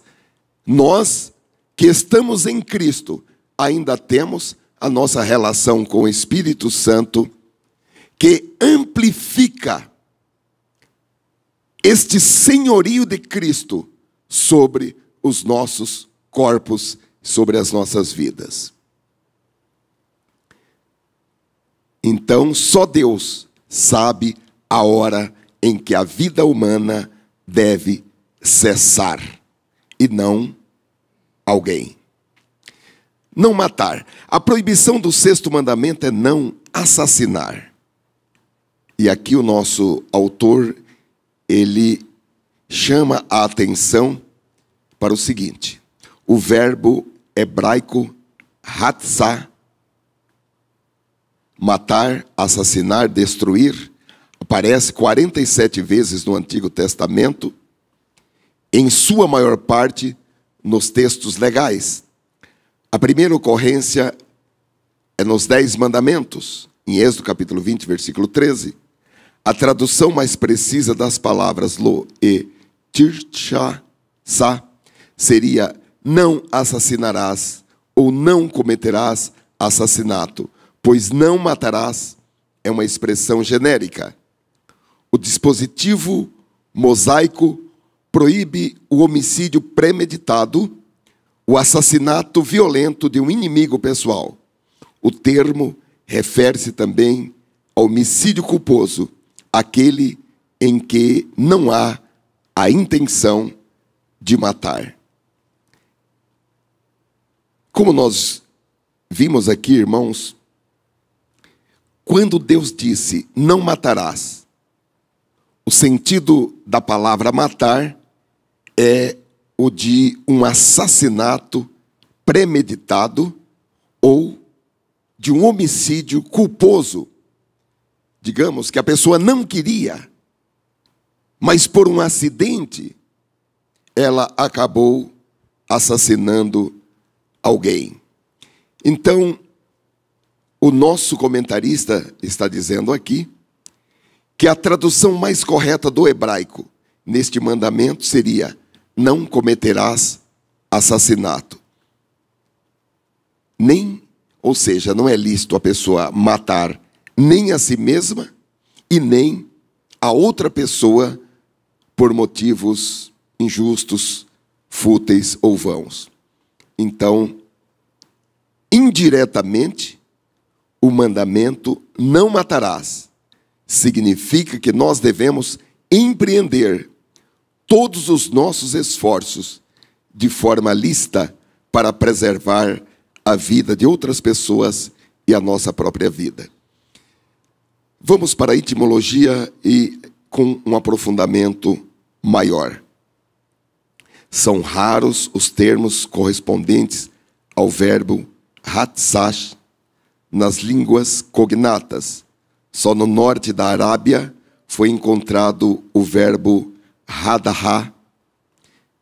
nós que estamos em Cristo, ainda temos a nossa relação com o Espírito Santo, que amplifica este senhorio de Cristo sobre os nossos corpos, sobre as nossas vidas. Então, só Deus sabe a hora em que a vida humana deve cessar, e não alguém. Não matar. A proibição do 6º mandamento é não assassinar. E aqui o nosso autor, ele chama a atenção para o seguinte: o verbo hebraico hatzah, matar, assassinar, destruir, aparece 47 vezes no Antigo Testamento, em sua maior parte nos textos legais. A primeira ocorrência é nos 10 mandamentos, em Êxodo capítulo 20, versículo 13. A tradução mais precisa das palavras lo e tircha sa seria: não assassinarás ou não cometerás assassinato, pois não matarás é uma expressão genérica. O dispositivo mosaico proíbe o homicídio premeditado, o assassinato violento de um inimigo pessoal. o termo refere-se também ao homicídio culposo, aquele em que não há a intenção de matar. Como nós vimos aqui, irmãos, quando Deus disse, não matarás, o sentido da palavra matar é o de um assassinato premeditado ou de um homicídio culposo. Digamos que a pessoa não queria, mas por um acidente, ela acabou assassinando alguém. Então, o nosso comentarista está dizendo aqui que a tradução mais correta do hebraico neste mandamento seria: não cometerás assassinato. Ou seja, não é lícito a pessoa matar nem a si mesma e nem a outra pessoa por motivos injustos, fúteis ou vãos. Então, indiretamente, o mandamento não matarás significa que nós devemos empreender todos os nossos esforços de forma lícita para preservar a vida de outras pessoas e a nossa própria vida. Vamos para a etimologia e com um aprofundamento maior. São raros os termos correspondentes ao verbo hatsash nas línguas cognatas. Só no norte da Arábia foi encontrado o verbo hadaha,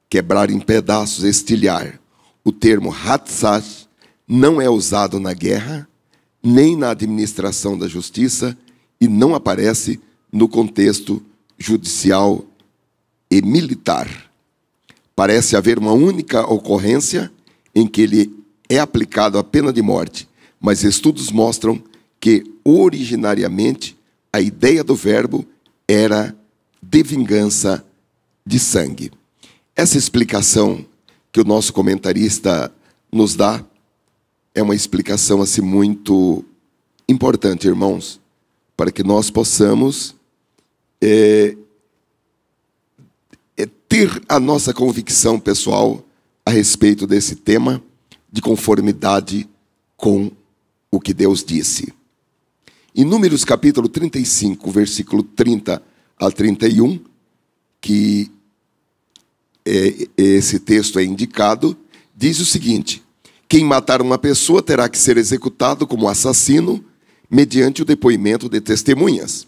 quebrar em pedaços, estilhar. O termo hatsash não é usado na guerra, nem na administração da justiça, e não aparece no contexto judicial e militar. Parece haver uma única ocorrência em que ele é aplicado a pena de morte, mas estudos mostram que, originariamente, a ideia do verbo era de vingança de sangue. Essa explicação que o nosso comentarista nos dá é uma explicação assim muito importante, irmãos, para que nós possamos ter a nossa convicção pessoal a respeito desse tema de conformidade com o que Deus disse. Em Números capítulo 35, versículo 30 a 31, que esse texto é indicado, diz o seguinte: quem matar uma pessoa terá que ser executado como assassino mediante o depoimento de testemunhas.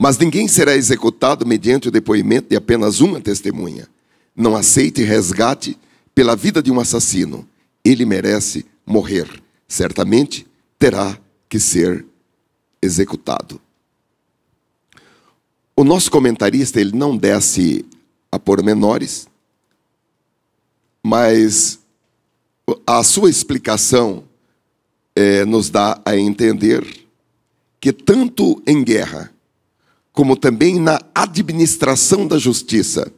Mas ninguém será executado mediante o depoimento de apenas uma testemunha. Não aceite resgate pela vida de um assassino. Ele merece morrer. Certamente terá que ser executado. O nosso comentarista, ele não desce a pormenores, mas a sua explicação nos dá a entender que tanto em guerra, como também na administração da justiça,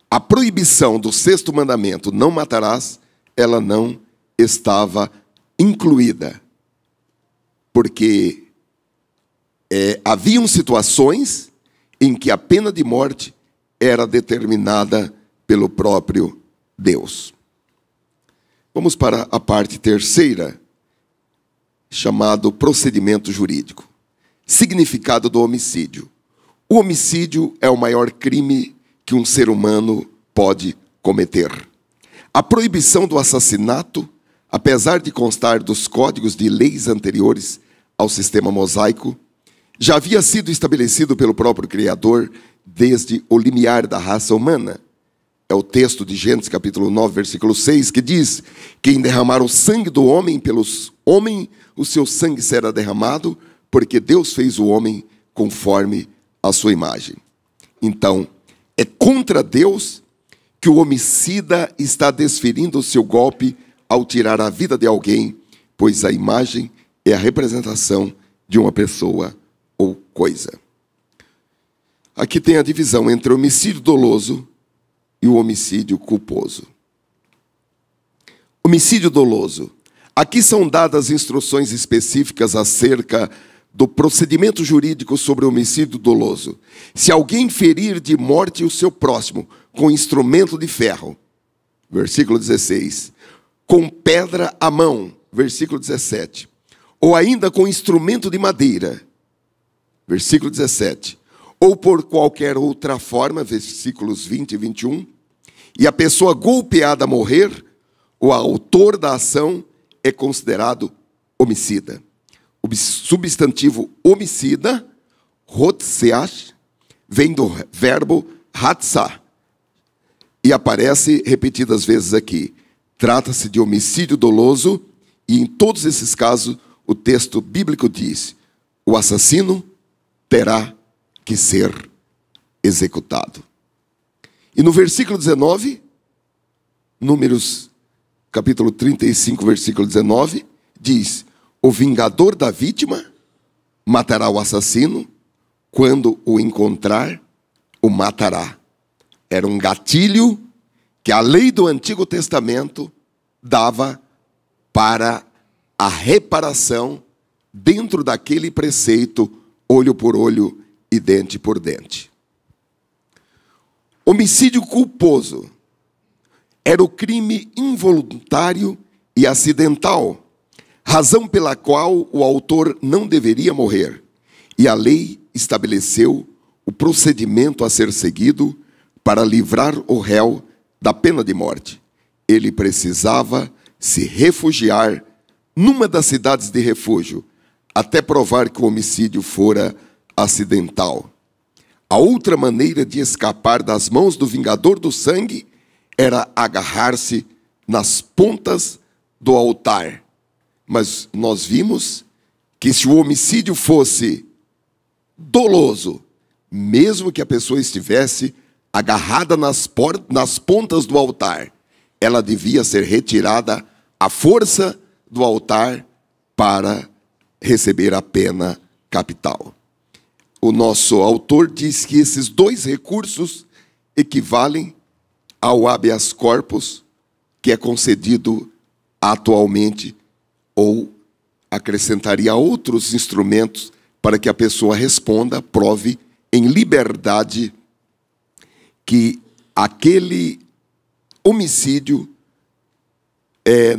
a proibição do 6º mandamento, não matarás, ela não estava incluída. Porque haviam situações em que a pena de morte era determinada pelo próprio Deus. Vamos para a parte terceira, chamado procedimento jurídico. Significado do homicídio. O homicídio é o maior crime que um ser humano pode cometer. A proibição do assassinato, apesar de constar dos códigos de leis anteriores ao sistema mosaico, já havia sido estabelecido pelo próprio Criador desde o limiar da raça humana. É o texto de Gênesis capítulo 9, versículo 6, que diz: quem derramar o sangue do homem pelos homens, o seu sangue será derramado, porque Deus fez o homem conforme a sua imagem. Então, é contra Deus que o homicida está desferindo o seu golpe ao tirar a vida de alguém, pois a imagem é a representação de uma pessoa ou coisa. Aqui tem a divisão entre o homicídio doloso e o homicídio culposo. O Homicídio doloso. Aqui são dadas instruções específicas acerca do procedimento jurídico sobre o homicídio doloso. Se alguém ferir de morte o seu próximo com instrumento de ferro, versículo 16, com pedra à mão, versículo 17, ou ainda com instrumento de madeira, versículo 17, ou por qualquer outra forma, versículos 20 e 21, e a pessoa golpeada morrer, o autor da ação é considerado homicida. O substantivo homicida, rotseach, vem do verbo hatzah, e aparece repetidas vezes aqui. Trata-se de homicídio doloso, e em todos esses casos, o texto bíblico diz: o assassino terá que ser executado. E no versículo 19, Números capítulo 35, versículo 19, diz: o vingador da vítima matará o assassino, quando o encontrar, o matará. Era um gatilho que a lei do Antigo Testamento dava para a reparação dentro daquele preceito, olho por olho e dente por dente. Homicídio culposo era o crime involuntário e acidental, razão pela qual o autor não deveria morrer, e a lei estabeleceu o procedimento a ser seguido para livrar o réu da pena de morte. Ele precisava se refugiar numa das cidades de refúgio, até provar que o homicídio fora acidental. A outra maneira de escapar das mãos do vingador do sangue era agarrar-se nas pontas do altar. Mas nós vimos que se o homicídio fosse doloso, mesmo que a pessoa estivesse agarrada nas pontas do altar, ela devia ser retirada à força do altar para receber a pena capital. O nosso autor diz que esses dois recursos equivalem ao habeas corpus que é concedido atualmente, ou acrescentaria outros instrumentos para que a pessoa responda, prove em liberdade que aquele homicídio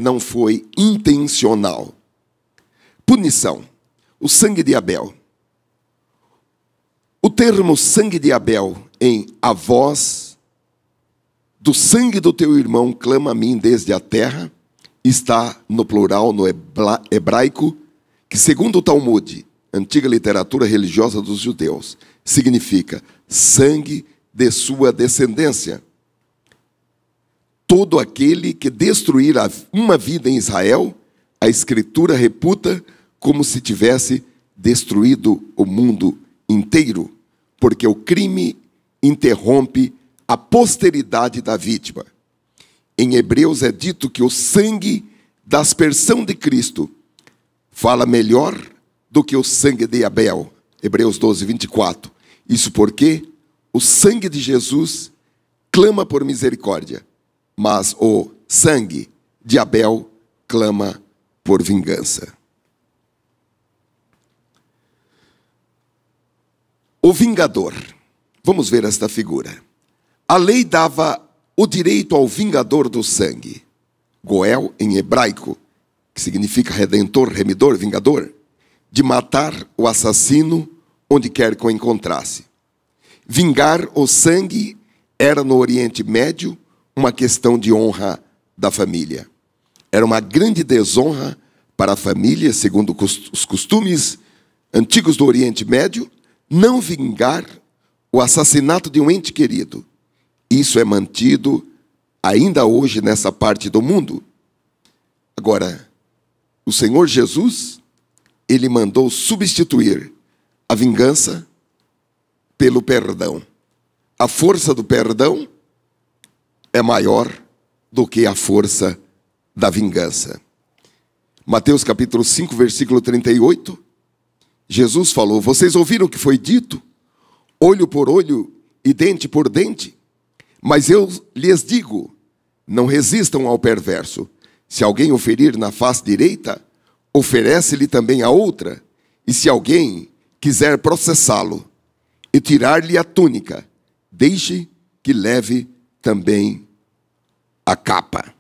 não foi intencional. Punição. O sangue de Abel. O termo sangue de Abel em a voz do sangue do teu irmão clama a mim desde a terra está no plural, no hebraico, que segundo o Talmud, antiga literatura religiosa dos judeus, significa sangue de sua descendência. Todo aquele que destruir uma vida em Israel, a Escritura reputa como se tivesse destruído o mundo inteiro, porque o crime interrompe a posteridade da vítima. Em Hebreus é dito que o sangue da aspersão de Cristo fala melhor do que o sangue de Abel. Hebreus 12, 24. Isso porque o sangue de Jesus clama por misericórdia, mas o sangue de Abel clama por vingança. O vingador. Vamos ver esta figura. A lei dava o direito ao vingador do sangue. Goel, em hebraico, que significa redentor, remidor, vingador, de matar o assassino onde quer que o encontrasse. Vingar o sangue era no Oriente Médio uma questão de honra da família. Era uma grande desonra para a família, segundo os costumes antigos do Oriente Médio, não vingar o assassinato de um ente querido. Isso é mantido ainda hoje nessa parte do mundo. Agora, o Senhor Jesus, ele mandou substituir a vingança pelo perdão. A força do perdão é maior do que a força da vingança. Mateus capítulo 5, versículo 38, Jesus falou: vocês ouviram o que foi dito? Olho por olho e dente por dente? Mas eu lhes digo, não resistam ao perverso. Se alguém o ferir na face direita, oferece-lhe também a outra. E se alguém quiser processá-lo e tirar-lhe a túnica, deixe que leve também a capa.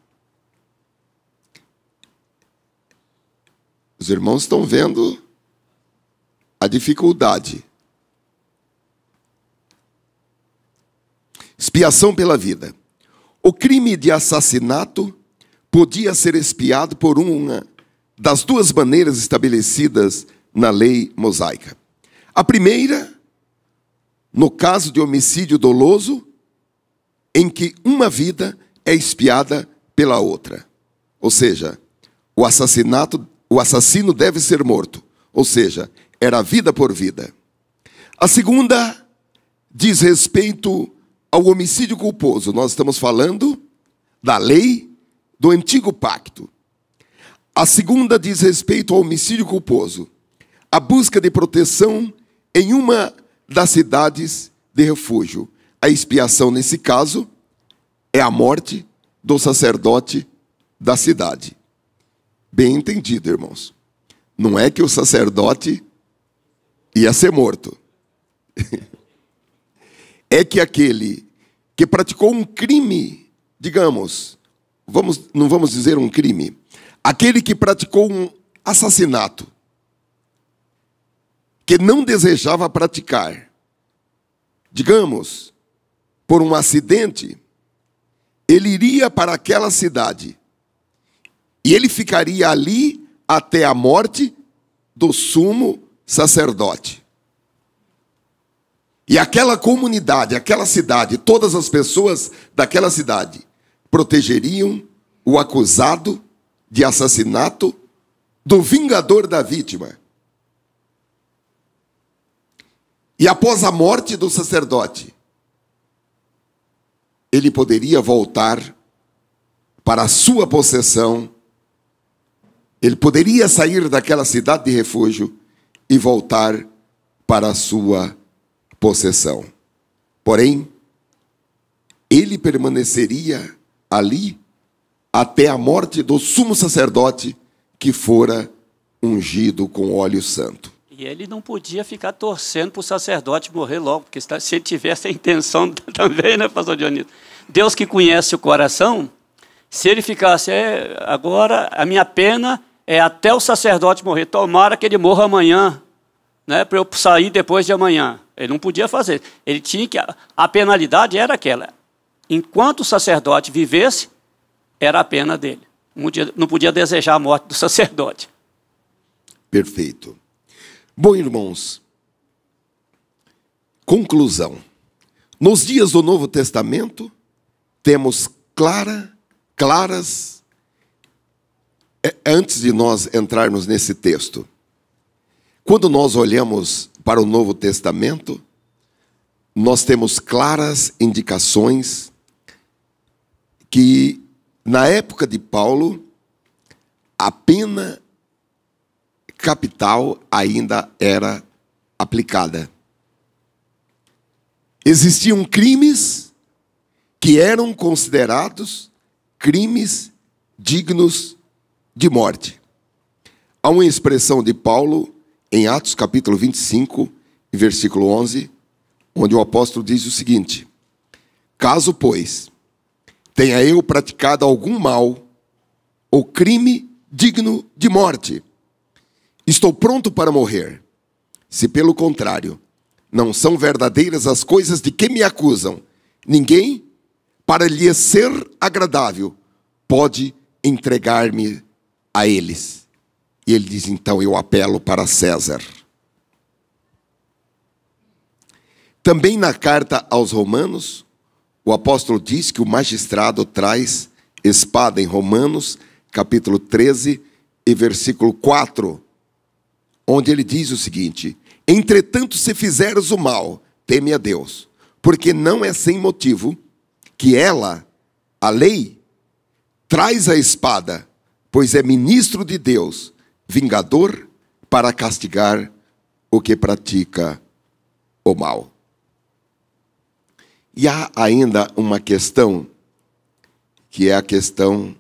Os irmãos estão vendo a dificuldade. Expiação pela vida. O crime de assassinato podia ser expiado por uma das duas maneiras estabelecidas na lei mosaica. A primeira, no caso de homicídio doloso, em que uma vida é expiada pela outra. Ou seja, o assassino deve ser morto. Ou seja, era vida por vida. A segunda diz respeito ao homicídio culposo. Nós estamos falando da lei do antigo pacto. A segunda diz respeito ao homicídio culposo, a busca de proteção em uma das cidades de refúgio. A expiação, nesse caso, é a morte do sacerdote da cidade. Bem entendido, irmãos. Não é que o sacerdote ia ser morto. É que aquele que praticou um crime, digamos, não vamos dizer um crime, aquele que praticou um assassinato, que não desejava praticar, digamos, por um acidente, ele iria para aquela cidade e ele ficaria ali até a morte do sumo sacerdote. E aquela comunidade, aquela cidade, todas as pessoas daquela cidade protegeriam o acusado de assassinato do vingador da vítima. E após a morte do sacerdote, ele poderia voltar para a sua possessão, ele poderia sair daquela cidade de refúgio e voltar para a sua possessão. Porém, ele permaneceria ali até a morte do sumo sacerdote que fora ungido com óleo santo. E ele não podia ficar torcendo para o sacerdote morrer logo, porque se ele tivesse a intenção também, né, pastor Dionísio? Deus que conhece o coração, se ele ficasse, agora a minha pena é até o sacerdote morrer, tomara que ele morra amanhã, né, para eu sair depois de amanhã. Ele não podia fazer. Ele tinha que. A penalidade era aquela. Enquanto o sacerdote vivesse, era a pena dele. Não podia desejar a morte do sacerdote. Perfeito. Bom, irmãos, conclusão. Nos dias do Novo Testamento, temos claras, antes de nós entrarmos nesse texto, quando nós olhamos para o Novo Testamento, nós temos claras indicações que, na época de Paulo, a pena capital ainda era aplicada. Existiam crimes que eram considerados crimes dignos de morte. Há uma expressão de Paulo em Atos capítulo 25, versículo 11, onde o apóstolo diz o seguinte: caso, pois, tenha eu praticado algum mal ou crime digno de morte, estou pronto para morrer. Se, pelo contrário, não são verdadeiras as coisas de que me acusam, ninguém, para lhe ser agradável, pode entregar-me a eles. E ele diz, então, eu apelo para César. Também na carta aos Romanos, o apóstolo diz que o magistrado traz espada em Romanos, capítulo 13 e versículo 4, onde ele diz o seguinte: entretanto, se fizeres o mal, teme a Deus, porque não é sem motivo que ela, a lei, traz a espada, pois é ministro de Deus, vingador para castigar o que pratica o mal. E há ainda uma questão, que é a questão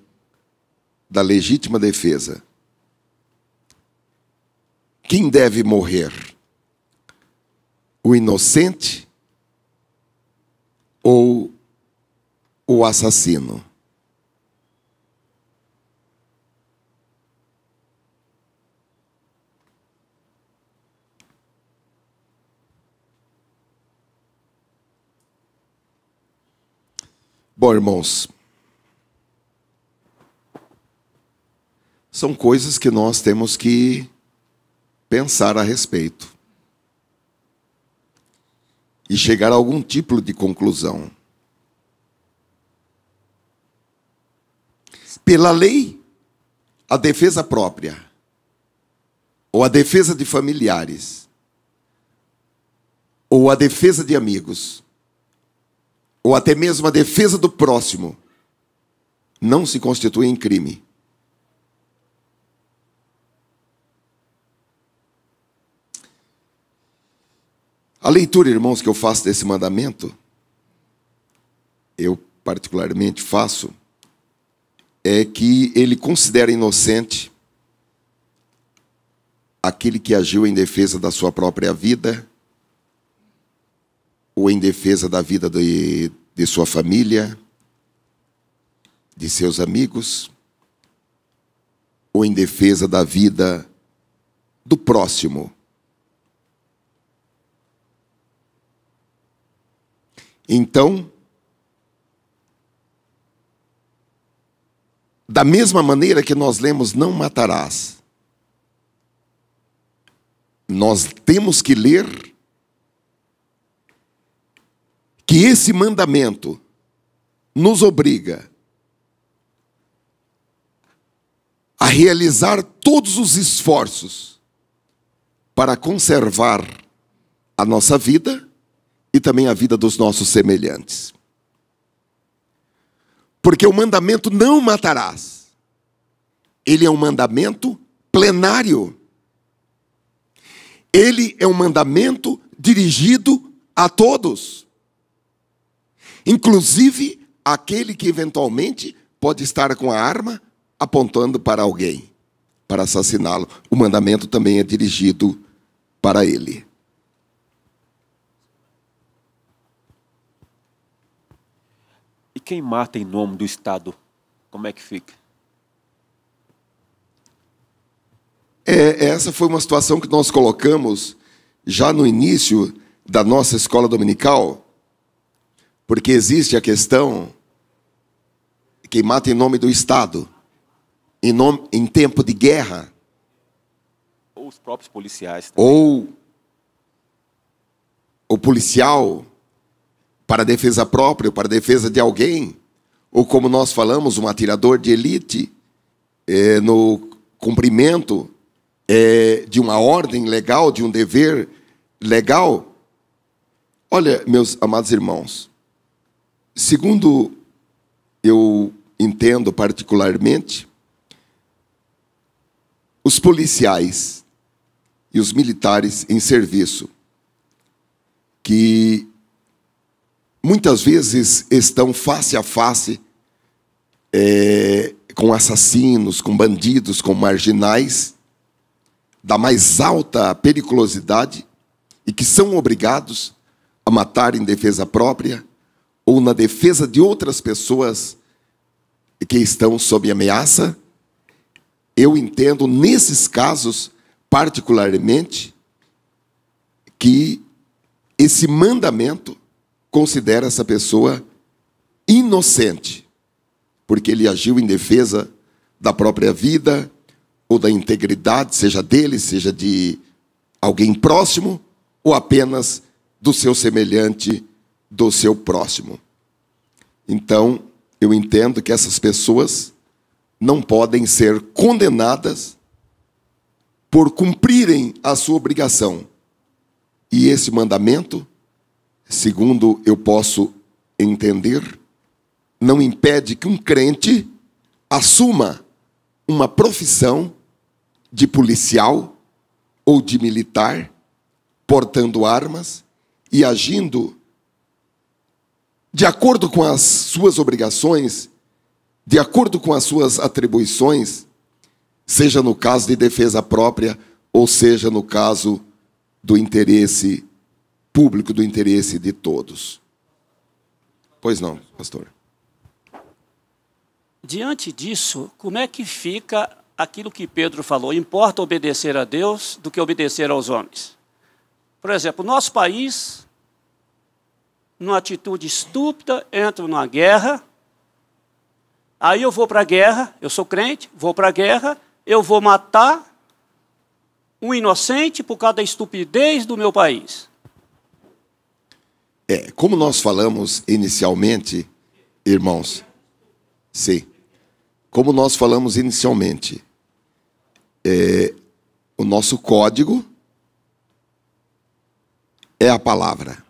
da legítima defesa. Quem deve morrer? O inocente ou o assassino? Bom, irmãos, são coisas que nós temos que pensar a respeito e chegar a algum tipo de conclusão. Pela lei, a defesa própria, ou a defesa de familiares, ou a defesa de amigos, ou até mesmo a defesa do próximo, não se constitui em crime. A leitura, irmãos, que eu faço desse mandamento, eu particularmente faço, é que ele considera inocente aquele que agiu em defesa da sua própria vida, ou em defesa da vida de sua família, de seus amigos, ou em defesa da vida do próximo. Então, da mesma maneira que nós lemos não matarás, nós temos que ler que esse mandamento nos obriga a realizar todos os esforços para conservar a nossa vida e também a vida dos nossos semelhantes. Porque o mandamento não matarás, ele é um mandamento plenário. Ele é um mandamento dirigido a todos, inclusive aquele que eventualmente pode estar com a arma apontando para alguém, para assassiná-lo. O mandamento também é dirigido para ele. E quem mata em nome do Estado, como é que fica? Essa foi uma situação que nós colocamos já no início da nossa escola dominical, porque existe a questão quem mata em nome do Estado, em tempo de guerra. Ou os próprios policiais também. Ou o policial para defesa própria, para defesa de alguém, ou como nós falamos, um atirador de elite, no cumprimento de uma ordem legal, de um dever legal. Olha, meus amados irmãos, segundo eu entendo particularmente, os policiais e os militares em serviço, que muitas vezes estão face a face com assassinos, com bandidos, com marginais da mais alta periculosidade e que são obrigados a matar em defesa própria ou na defesa de outras pessoas que estão sob ameaça. Eu entendo, nesses casos, particularmente, que esse mandamento considera essa pessoa inocente, porque ele agiu em defesa da própria vida ou da integridade, seja dele, seja de alguém próximo, ou apenas do seu semelhante, do seu próximo. Então, eu entendo que essas pessoas não podem ser condenadas por cumprirem a sua obrigação. E esse mandamento, segundo eu posso entender, não impede que um crente assuma uma profissão de policial ou de militar, portando armas e agindo de acordo com as suas obrigações de acordo com as suas atribuições, seja no caso de defesa própria, ou seja no caso do interesse público, do interesse de todos. Pois não, pastor? Diante disso, como é que fica aquilo que Pedro falou? Importa obedecer a Deus do que obedecer aos homens. Por exemplo, nosso país, numa atitude estúpida, entra numa guerra, aí eu vou para a guerra, eu sou crente, vou para a guerra, eu vou matar um inocente por causa da estupidez do meu país. Como nós falamos inicialmente, irmãos, sim, como nós falamos inicialmente, o nosso código é a palavra.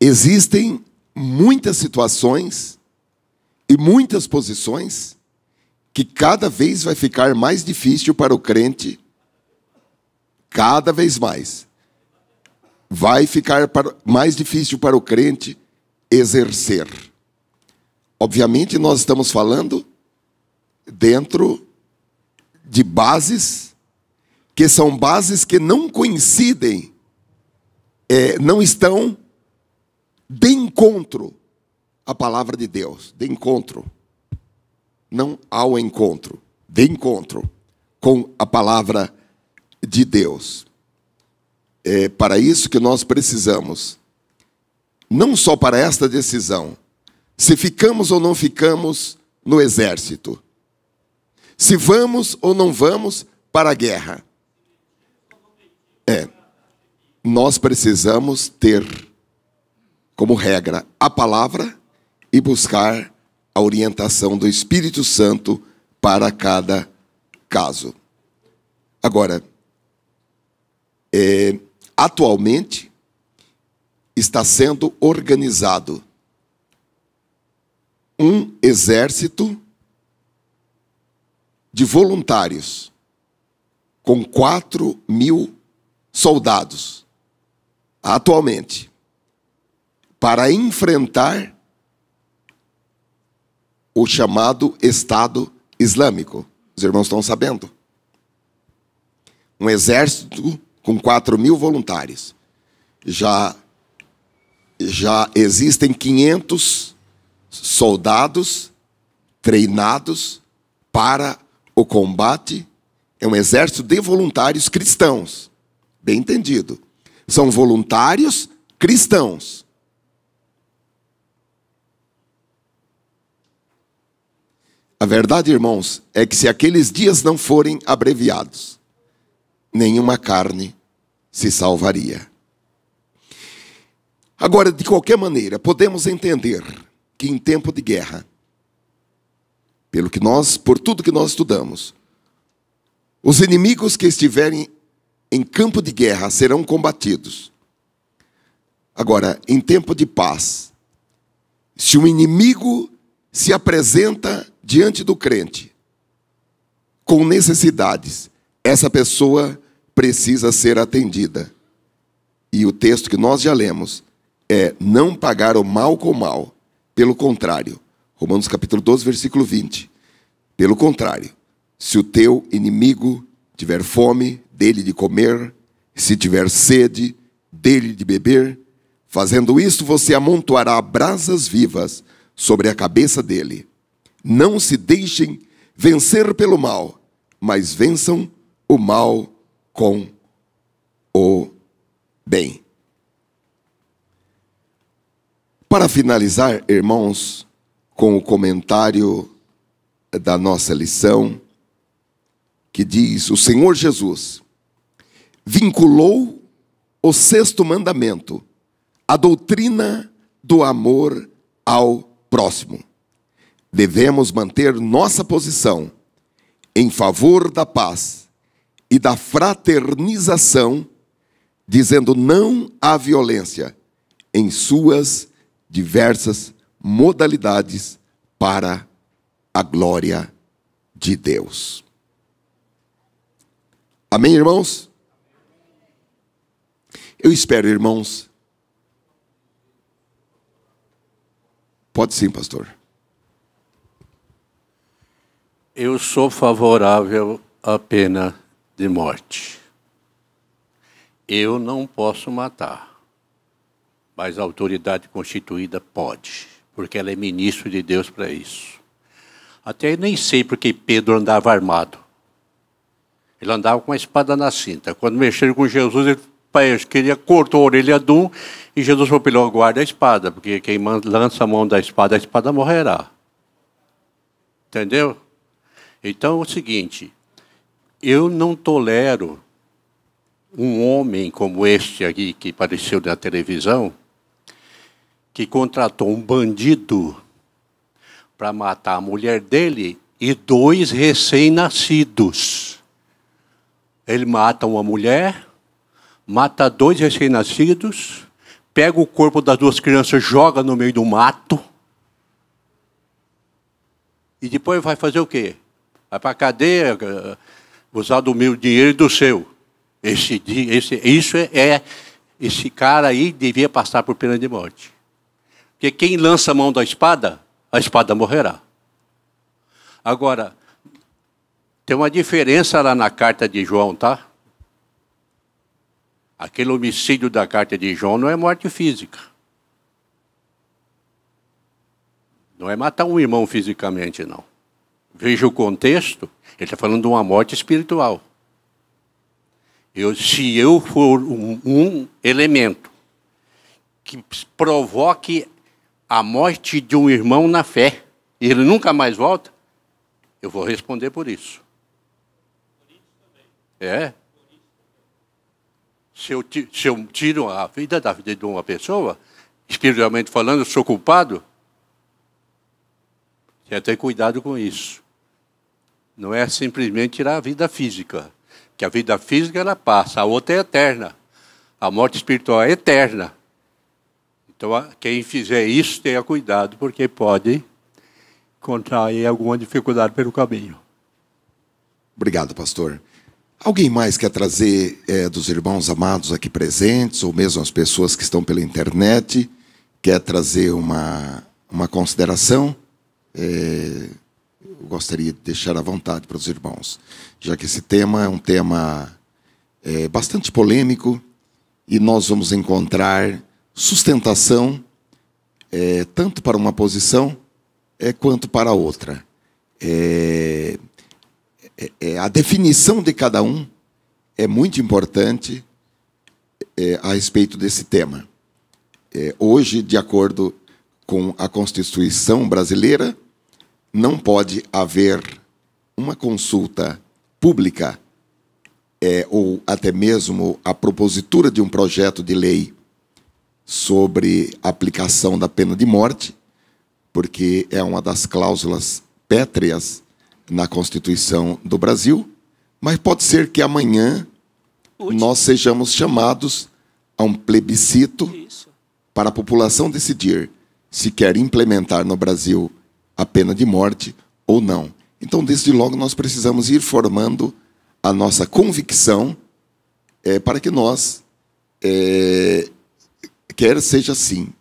Existem muitas situações e muitas posições que cada vez vai ficar mais difícil para o crente, cada vez mais. Vai ficar mais difícil para o crente exercer. Obviamente, nós estamos falando dentro de bases que são bases que não coincidem, não estão de encontro à palavra de Deus, de encontro, não ao encontro, de encontro com a palavra de Deus. É para isso que nós precisamos, não só para esta decisão, se ficamos ou não ficamos no exército, se vamos ou não vamos para a guerra. Nós precisamos ter como regra a palavra e buscar a orientação do Espírito Santo para cada caso. Agora, atualmente está sendo organizado um exército de voluntários com 4.000 soldados, atualmente, para enfrentar o chamado Estado Islâmico. Os irmãos estão sabendo? Um exército com 4.000 voluntários. Já existem 500 soldados treinados para o combate. É um exército de voluntários cristãos. Bem entendido. São voluntários cristãos. A verdade, irmãos, é que se aqueles dias não forem abreviados, nenhuma carne se salvaria. Agora, de qualquer maneira, podemos entender que em tempo de guerra, por tudo que nós estudamos, os inimigos que estiverem em campo de guerra serão combatidos. Agora, em tempo de paz, se um inimigo se apresenta diante do crente com necessidades, essa pessoa precisa ser atendida. E o texto que nós já lemos é não pagar o mal com o mal. Pelo contrário, Romanos capítulo 12, versículo 20. Pelo contrário, se o teu inimigo tiver fome, dele de comer, se tiver sede, dele de beber, fazendo isto, você amontoará brasas vivas sobre a cabeça dele. Não se deixem vencer pelo mal, mas vençam o mal com o bem. Para finalizar, irmãos, com o comentário da nossa lição, que diz: o Senhor Jesus vinculou o 6º mandamento à doutrina do amor ao próximo. Devemos manter nossa posição em favor da paz e da fraternização, dizendo não à violência em suas diversas modalidades para a glória de Deus. Amém, irmãos? Eu espero, irmãos, Pode sim, pastor. Eu sou favorável à pena de morte. Eu não posso matar, mas a autoridade constituída pode, porque ela é ministro de Deus para isso. Até nem sei porque Pedro andava armado. Ele andava com a espada na cinta. Quando mexeram com Jesus, ele queria cortar a orelha de um, e Jesus falou para ele: guarda a espada, porque quem lança a mão da espada, a espada morrerá. Entendeu? Então é o seguinte, eu não tolero um homem como este aqui, que apareceu na televisão, que contratou um bandido para matar a mulher dele e 2 recém-nascidos. Ele mata uma mulher, mata 2 recém-nascidos, pega o corpo das 2 crianças, joga no meio do mato, e depois vai fazer o quê? Vai para a cadeia, usar do meu dinheiro e do seu. Esse cara aí devia passar por pena de morte. Porque quem lança a mão da espada, a espada morrerá. Agora, tem uma diferença lá na carta de João, tá? Aquele homicídio da carta de João não é morte física. Não é matar um irmão fisicamente, não. Veja o contexto, ele está falando de uma morte espiritual. Se eu for um elemento que provoque a morte de um irmão na fé, e ele nunca mais volta, eu vou responder por isso. É. Se eu tiro a vida da vida de uma pessoa, espiritualmente falando, eu sou culpado, tem que ter cuidado com isso. Não é simplesmente tirar a vida física, que a vida física ela passa, a outra é eterna. A morte espiritual é eterna. Então, quem fizer isso, tenha cuidado, porque pode contrair alguma dificuldade pelo caminho. Obrigado, pastor. Alguém mais quer trazer dos irmãos amados aqui presentes, ou mesmo as pessoas que estão pela internet, quer trazer uma consideração? Eu gostaria de deixar à vontade para os irmãos, já que esse tema é um tema bastante polêmico, e nós vamos encontrar sustentação tanto para uma posição quanto para outra. A definição de cada um é muito importante a respeito desse tema. Hoje, de acordo com a Constituição brasileira, não pode haver uma consulta pública ou até mesmo a propositura de um projeto de lei sobre a aplicação da pena de morte, porque é uma das cláusulas pétreas na Constituição do Brasil, mas pode ser que amanhã nós sejamos chamados a um plebiscito para a população decidir se quer implementar no Brasil a pena de morte ou não. Então, desde logo, nós precisamos ir formando a nossa convicção para que nós, quer seja sim,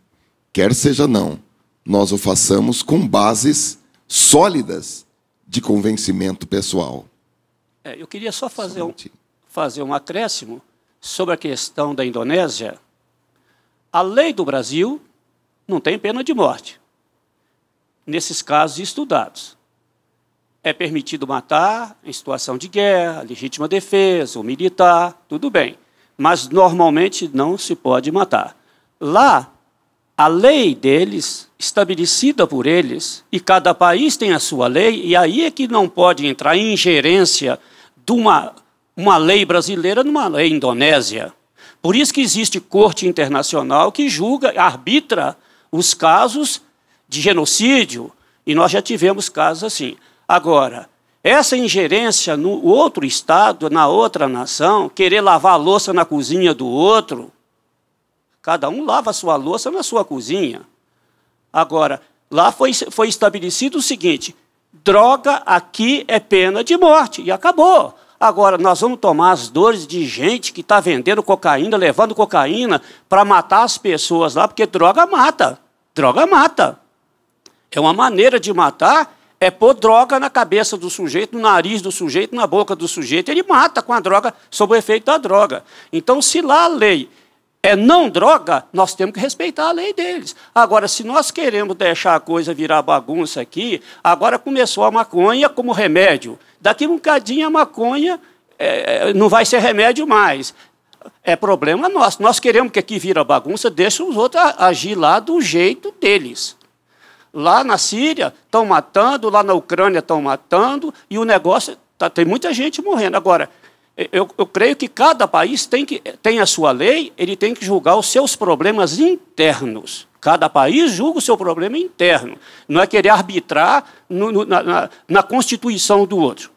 quer seja não, nós o façamos com bases sólidas de convencimento pessoal. Eu queria só fazer um acréscimo sobre a questão da Indonésia. A lei do Brasil não tem pena de morte. Nesses casos estudados, é permitido matar em situação de guerra, legítima defesa, ou militar, tudo bem. Mas, normalmente, não se pode matar. Lá, a lei deles, estabelecida por eles, e cada país tem a sua lei, e aí é que não pode entrar em ingerência de uma lei brasileira numa lei indonésia. Por isso que existe corte internacional que julga, arbitra os casos de genocídio, e nós já tivemos casos assim. Agora, essa ingerência no outro estado, na outra nação, querer lavar a louça na cozinha do outro, cada um lava a sua louça na sua cozinha. Agora, lá foi estabelecido o seguinte: droga aqui é pena de morte, e acabou. Agora, nós vamos tomar as dores de gente que está vendendo cocaína, levando cocaína para matar as pessoas lá, porque droga mata. Droga mata. É uma maneira de matar, é pôr droga na cabeça do sujeito, no nariz do sujeito, na boca do sujeito. Ele mata com a droga, sob o efeito da droga. Então, se lá a lei é não droga, nós temos que respeitar a lei deles. Agora, se nós queremos deixar a coisa virar bagunça aqui, agora começou a maconha como remédio. Daqui um bocadinho a maconha não vai ser remédio mais. É problema nosso. Nós queremos que aqui vira bagunça, deixa os outros agir lá do jeito deles. Lá na Síria estão matando, lá na Ucrânia estão matando, e o negócio, tem muita gente morrendo. Agora, eu creio que cada país tem a sua lei, ele tem que julgar os seus problemas internos. Cada país julga o seu problema interno. Não é querer arbitrar na Constituição do outro.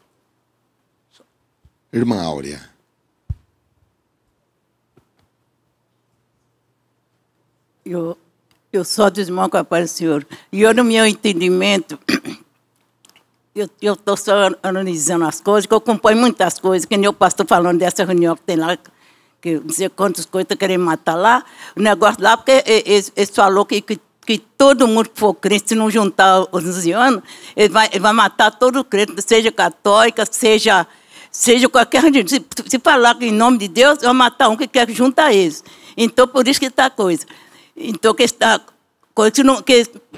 Irmã Áurea. Eu sou do irmão com a paz do Senhor. E eu, no meu entendimento, eu estou só analisando as coisas, que eu acompanho muitas coisas, que nem o pastor falando dessa reunião que tem lá, que não sei quantas coisas estão querendo matar lá. O negócio lá, porque eles falaram que todo mundo que for crente, se não juntar os 11 anos, ele vai matar todo crente, seja católica, seja qualquer gente. Se falar que em nome de Deus, vai matar um que quer juntar eles. Então, por isso que está a coisa. Então, que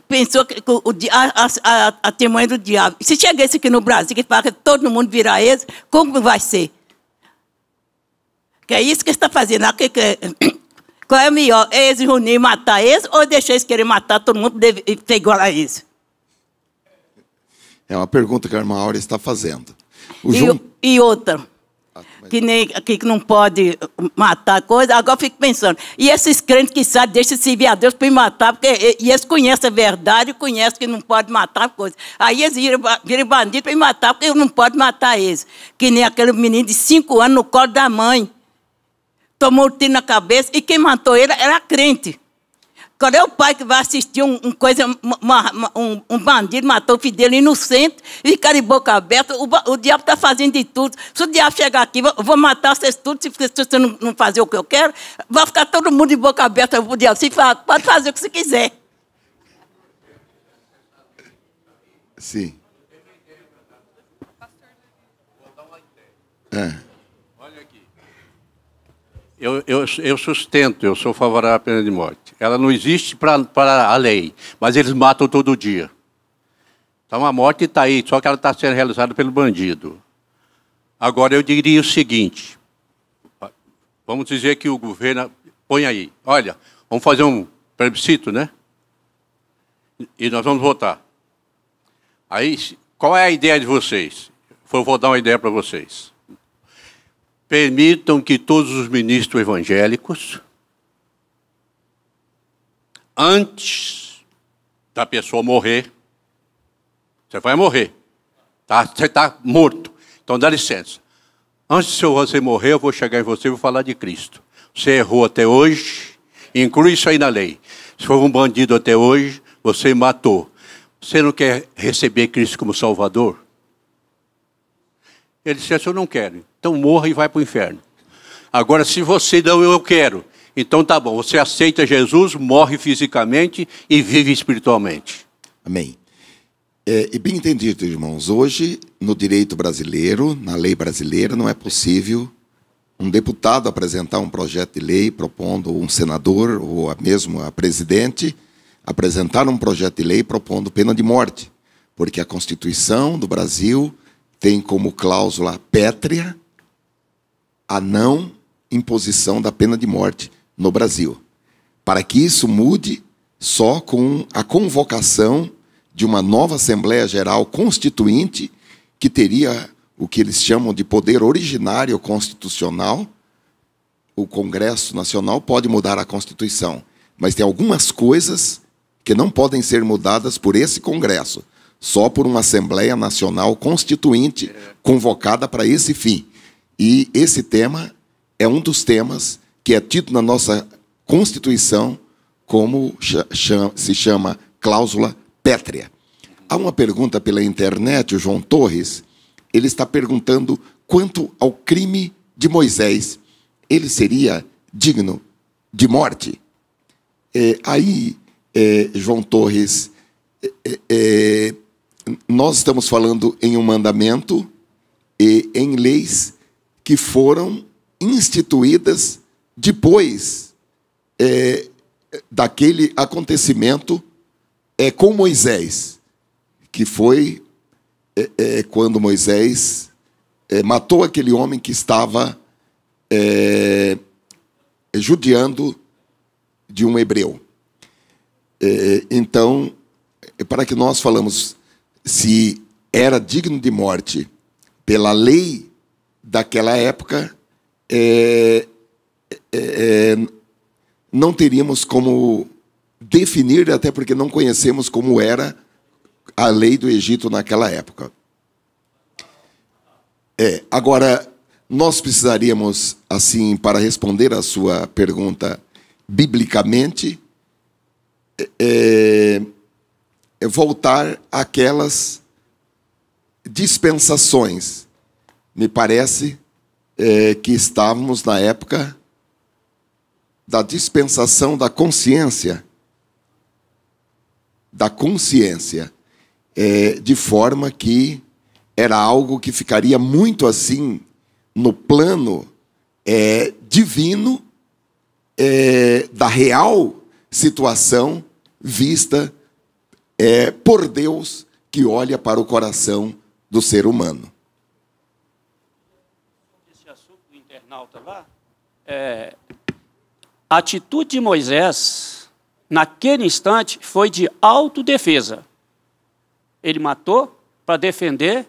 pensou que a testemunha do diabo. Se chegasse aqui no Brasil, que fala que todo mundo virar eles, como vai ser? Que é isso que está fazendo. Qual é melhor? É eles reunir e matar eles, ou deixar eles querer matar todo mundo e ser igual a eles? É uma pergunta que a irmã Áurea está fazendo. E outra. Que nem aqui que não pode matar coisa, agora eu fico pensando, e esses crentes que sabem, deixam servir a Deus para me matar, porque eles conhecem a verdade, conhecem que não pode matar coisa. Aí eles viram bandido para me matar, porque eu não pode matar eles. Que nem aquele menino de 5 anos no colo da mãe. Tomou um tiro na cabeça, e quem matou ele era crente. Qual é o pai que vai assistir um bandido matou o filho dele inocente e ficar de boca aberta? O diabo está fazendo de tudo. Se o diabo chegar aqui, eu vou matar vocês tudo. Se você não fazer o que eu quero, vai ficar todo mundo de boca aberta para o diabo. Se fala, pode fazer o que você quiser. Sim. Olha aqui. Eu sustento, eu sou favorável à pena de morte. Ela não existe para a lei, mas eles matam todo dia. Então a morte está aí, só que ela está sendo realizada pelo bandido. Agora eu diria o seguinte, vamos dizer que o governo põe aí, olha, vamos fazer um plebiscito, né? E nós vamos votar. Aí, qual é a ideia de vocês? Eu vou dar uma ideia para vocês. Permitam que todos os ministros evangélicos, antes da pessoa morrer, você vai morrer, tá? Você está morto, então dá licença. Antes de você morrer, eu vou chegar em você e vou falar de Cristo. Você errou até hoje, inclui isso aí na lei. Se for um bandido até hoje, você matou. Você não quer receber Cristo como Salvador? Ele disse, eu não quero. Então morra e vai para o inferno. Agora, se você não, eu quero. Então tá bom, você aceita Jesus, morre fisicamente e vive espiritualmente. Amém. E bem entendido, irmãos, hoje, no direito brasileiro, na lei brasileira, não é possível um deputado apresentar um projeto de lei propondo um senador, ou mesmo a presidente, apresentar um projeto de lei propondo pena de morte, porque a Constituição do Brasil tem como cláusula pétrea a não imposição da pena de morte no Brasil. Para que isso mude, só com a convocação de uma nova Assembleia Geral Constituinte, que teria o que eles chamam de poder originário constitucional. O Congresso Nacional pode mudar a Constituição, mas tem algumas coisas que não podem ser mudadas por esse Congresso, só por uma Assembleia Nacional Constituinte convocada para esse fim. E esse tema é um dos temas que é tido na nossa Constituição como se chama cláusula pétrea. Há uma pergunta pela internet, o João Torres, ele está perguntando quanto ao crime de Moisés, ele seria digno de morte? João Torres, nós estamos falando em um mandamento e em leis que foram instituídas depois daquele acontecimento com Moisés, que foi quando Moisés matou aquele homem que estava judiando de um hebreu. Então, para que nós falamos se era digno de morte pela lei daquela época, não teríamos como definir, até porque não conhecemos como era a lei do Egito naquela época. Agora, nós precisaríamos, assim, para responder a sua pergunta biblicamente, voltar àquelas dispensações. Me parece que estávamos na época da dispensação da consciência. De forma que era algo que ficaria muito assim no plano divino da real situação vista por Deus, que olha para o coração do ser humano. Esse assunto do internauta lá, a atitude de Moisés, naquele instante, foi de autodefesa. Ele matou para defender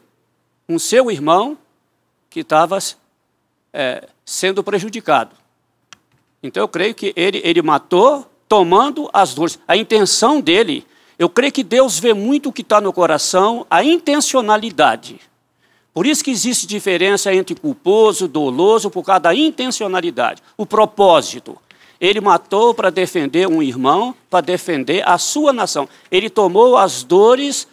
um seu irmão que estava sendo prejudicado. Então, eu creio que ele matou tomando as dores. A intenção dele, eu creio que Deus vê muito o que está no coração, a intencionalidade. Por isso que existe diferença entre culposo e doloso, por causa da intencionalidade, o propósito. Ele matou para defender um irmão, para defender a sua nação. Ele tomou as dores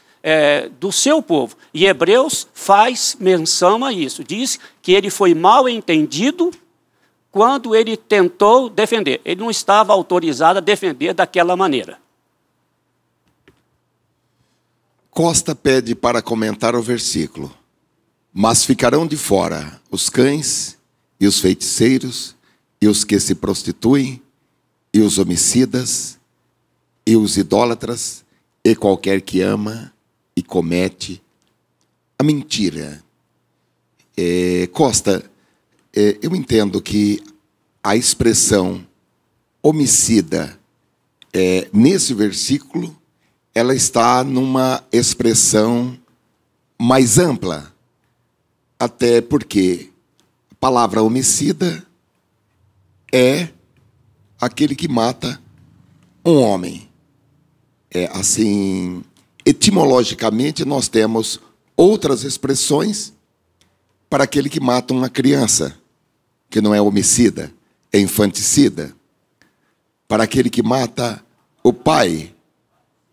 do seu povo. E Hebreus faz menção a isso. Diz que ele foi mal entendido quando ele tentou defender. Ele não estava autorizado a defender daquela maneira. Costa pede para comentar o versículo. Mas ficarão de fora os cães e os feiticeiros e os que se prostituem e os homicidas e os idólatras e qualquer que ama e comete a mentira. Costa, eu entendo que a expressão homicida nesse versículo, ela está numa expressão mais ampla, até porque a palavra homicida é aquele que mata um homem. Assim, etimologicamente, nós temos outras expressões para aquele que mata uma criança, que não é homicida, é infanticida. Para aquele que mata o pai,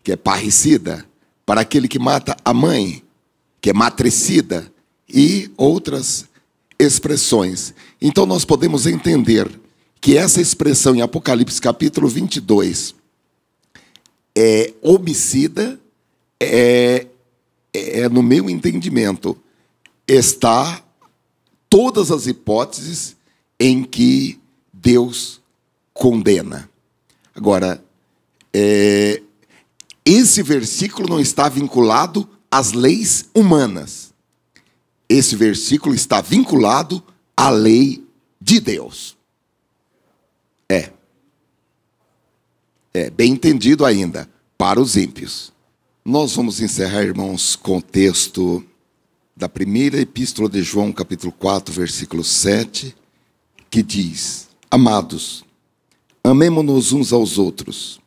que é parricida. Para aquele que mata a mãe, que é matricida. E outras expressões. Então, nós podemos entender que essa expressão em Apocalipse capítulo 22 homicida, no meu entendimento, está todas as hipóteses em que Deus condena. Agora, esse versículo não está vinculado às leis humanas. Esse versículo está vinculado à lei de Deus. Bem entendido ainda, para os ímpios. Nós vamos encerrar, irmãos, com o texto da primeira epístola de João, capítulo 4, versículo 7, que diz: Amados, amemo-nos uns aos outros,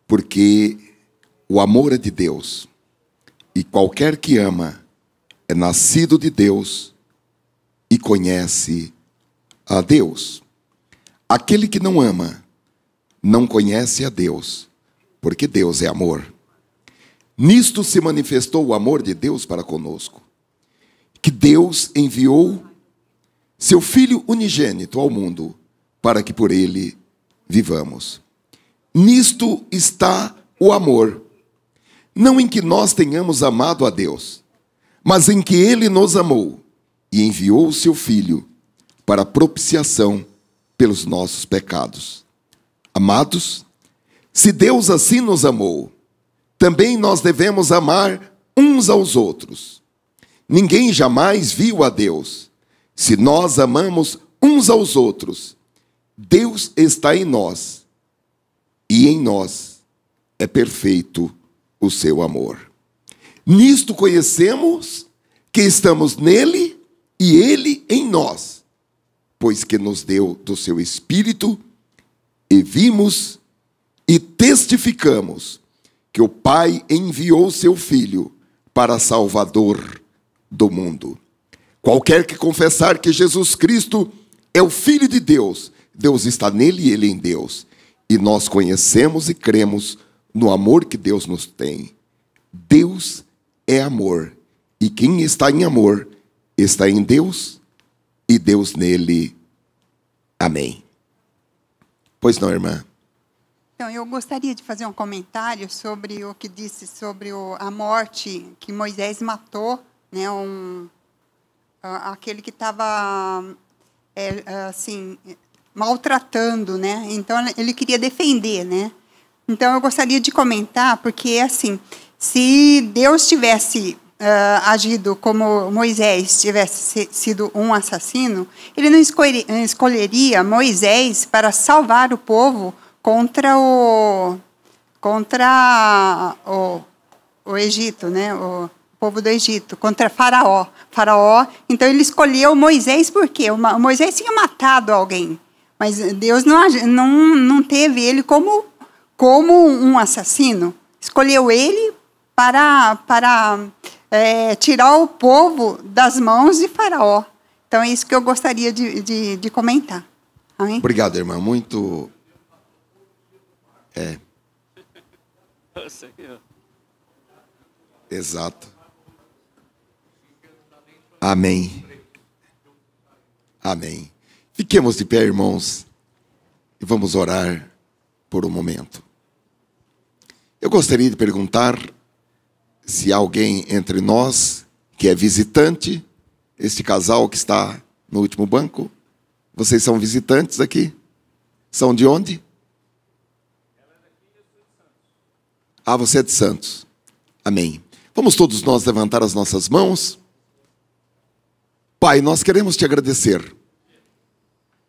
porque o amor é de Deus, e qualquer que ama é nascido de Deus e conhece a Deus. Aquele que não ama não conhece a Deus, porque Deus é amor. Nisto se manifestou o amor de Deus para conosco, que Deus enviou seu Filho unigênito ao mundo, para que por ele vivamos. Nisto está o amor. não em que nós tenhamos amado a Deus, mas em que Ele nos amou e enviou o seu Filho para propiciação pelos nossos pecados. Amados, se Deus assim nos amou, também nós devemos amar uns aos outros. Ninguém jamais viu a Deus. Se nós amamos uns aos outros, Deus está em nós, e em nós é perfeito o seu amor. Nisto conhecemos que estamos nele e ele em nós, pois que nos deu do seu Espírito, e vimos e testificamos que o Pai enviou seu Filho para Salvador do mundo. Qualquer que confessar que Jesus Cristo é o Filho de Deus, Deus está nele e ele em Deus. E nós conhecemos e cremos no amor que Deus nos tem. Deus é amor. E quem está em amor está em Deus e Deus nele. Amém. Pois não, irmã? Então, eu gostaria de fazer um comentário sobre o que disse sobre a morte que Moisés matou, né, aquele que estava assim, maltratando, né? Então ele queria defender, né? Então eu gostaria de comentar, porque assim, se Deus tivesse agido como Moisés tivesse sido um assassino, ele não escolheria Moisés para salvar o povo contra o Egito, né? O povo do Egito, contra Faraó. Então ele escolheu Moisés por quê? Moisés tinha matado alguém, mas Deus não teve ele como um assassino. Escolheu ele para tirar o povo das mãos de Faraó. Então é isso que eu gostaria de comentar. Amém? Obrigado, irmã. Muito... Exato. Amém. Amém. Fiquemos de pé, irmãos, e vamos orar por um momento. Eu gostaria de perguntar se há alguém entre nós que é visitante, este casal que está no último banco. Vocês são visitantes aqui? São de onde? Ah, você é de Santos. Amém. Vamos todos nós levantar as nossas mãos. Pai, nós queremos te agradecer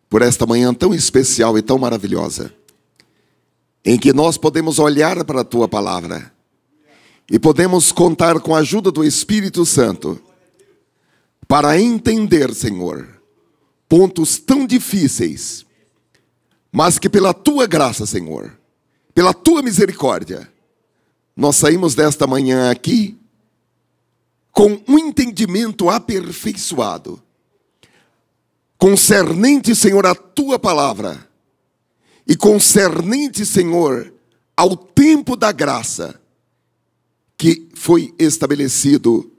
por esta manhã tão especial e tão maravilhosa, em que nós podemos olhar para a tua palavra e podemos contar com a ajuda do Espírito Santo para entender, Senhor, pontos tão difíceis, mas que pela tua graça, Senhor, pela tua misericórdia, nós saímos desta manhã aqui com um entendimento aperfeiçoado, concernente, Senhor, à tua palavra, e concernente, Senhor, ao tempo da graça, que foi estabelecido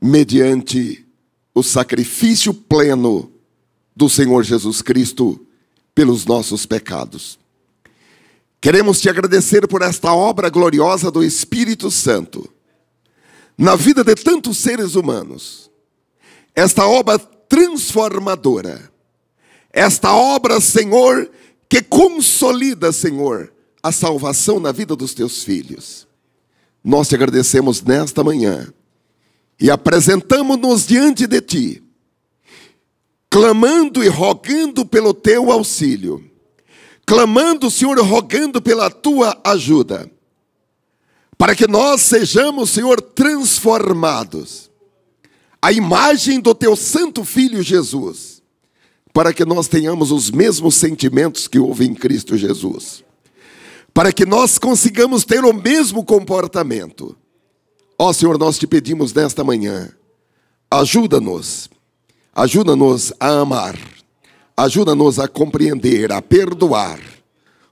mediante o sacrifício pleno do Senhor Jesus Cristo pelos nossos pecados. Queremos te agradecer por esta obra gloriosa do Espírito Santo na vida de tantos seres humanos. Esta obra transformadora. Esta obra, Senhor, que consolida, Senhor, a salvação na vida dos teus filhos. Nós te agradecemos nesta manhã e apresentamos-nos diante de ti, clamando e rogando pelo teu auxílio. Clamando, Senhor, rogando pela tua ajuda, para que nós sejamos, Senhor, transformados à imagem do teu santo Filho Jesus, para que nós tenhamos os mesmos sentimentos que houve em Cristo Jesus, para que nós consigamos ter o mesmo comportamento. Ó Senhor, nós te pedimos nesta manhã, ajuda-nos a amar, ajuda-nos a compreender, a perdoar.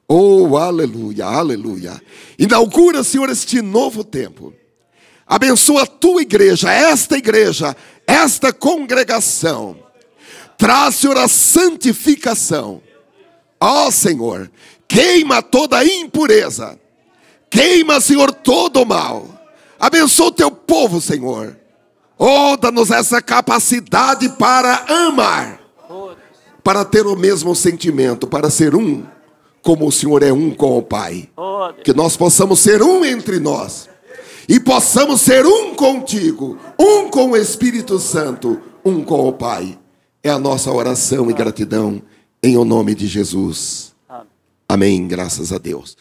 Oh, aleluia, aleluia. Inaugura, Senhor, este novo tempo. Abençoa a tua igreja, esta congregação. Traz, Senhor, a santificação. Ó Senhor, queima toda a impureza. Queima, Senhor, todo o mal. Abençoa o teu povo, Senhor. Oh, dá-nos essa capacidade para amar, para ter o mesmo sentimento, para ser um, como o Senhor é um com o Pai. Que nós possamos ser um entre nós, e possamos ser um contigo, um com o Espírito Santo, um com o Pai. É a nossa oração e gratidão, em o nome de Jesus. Amém, graças a Deus.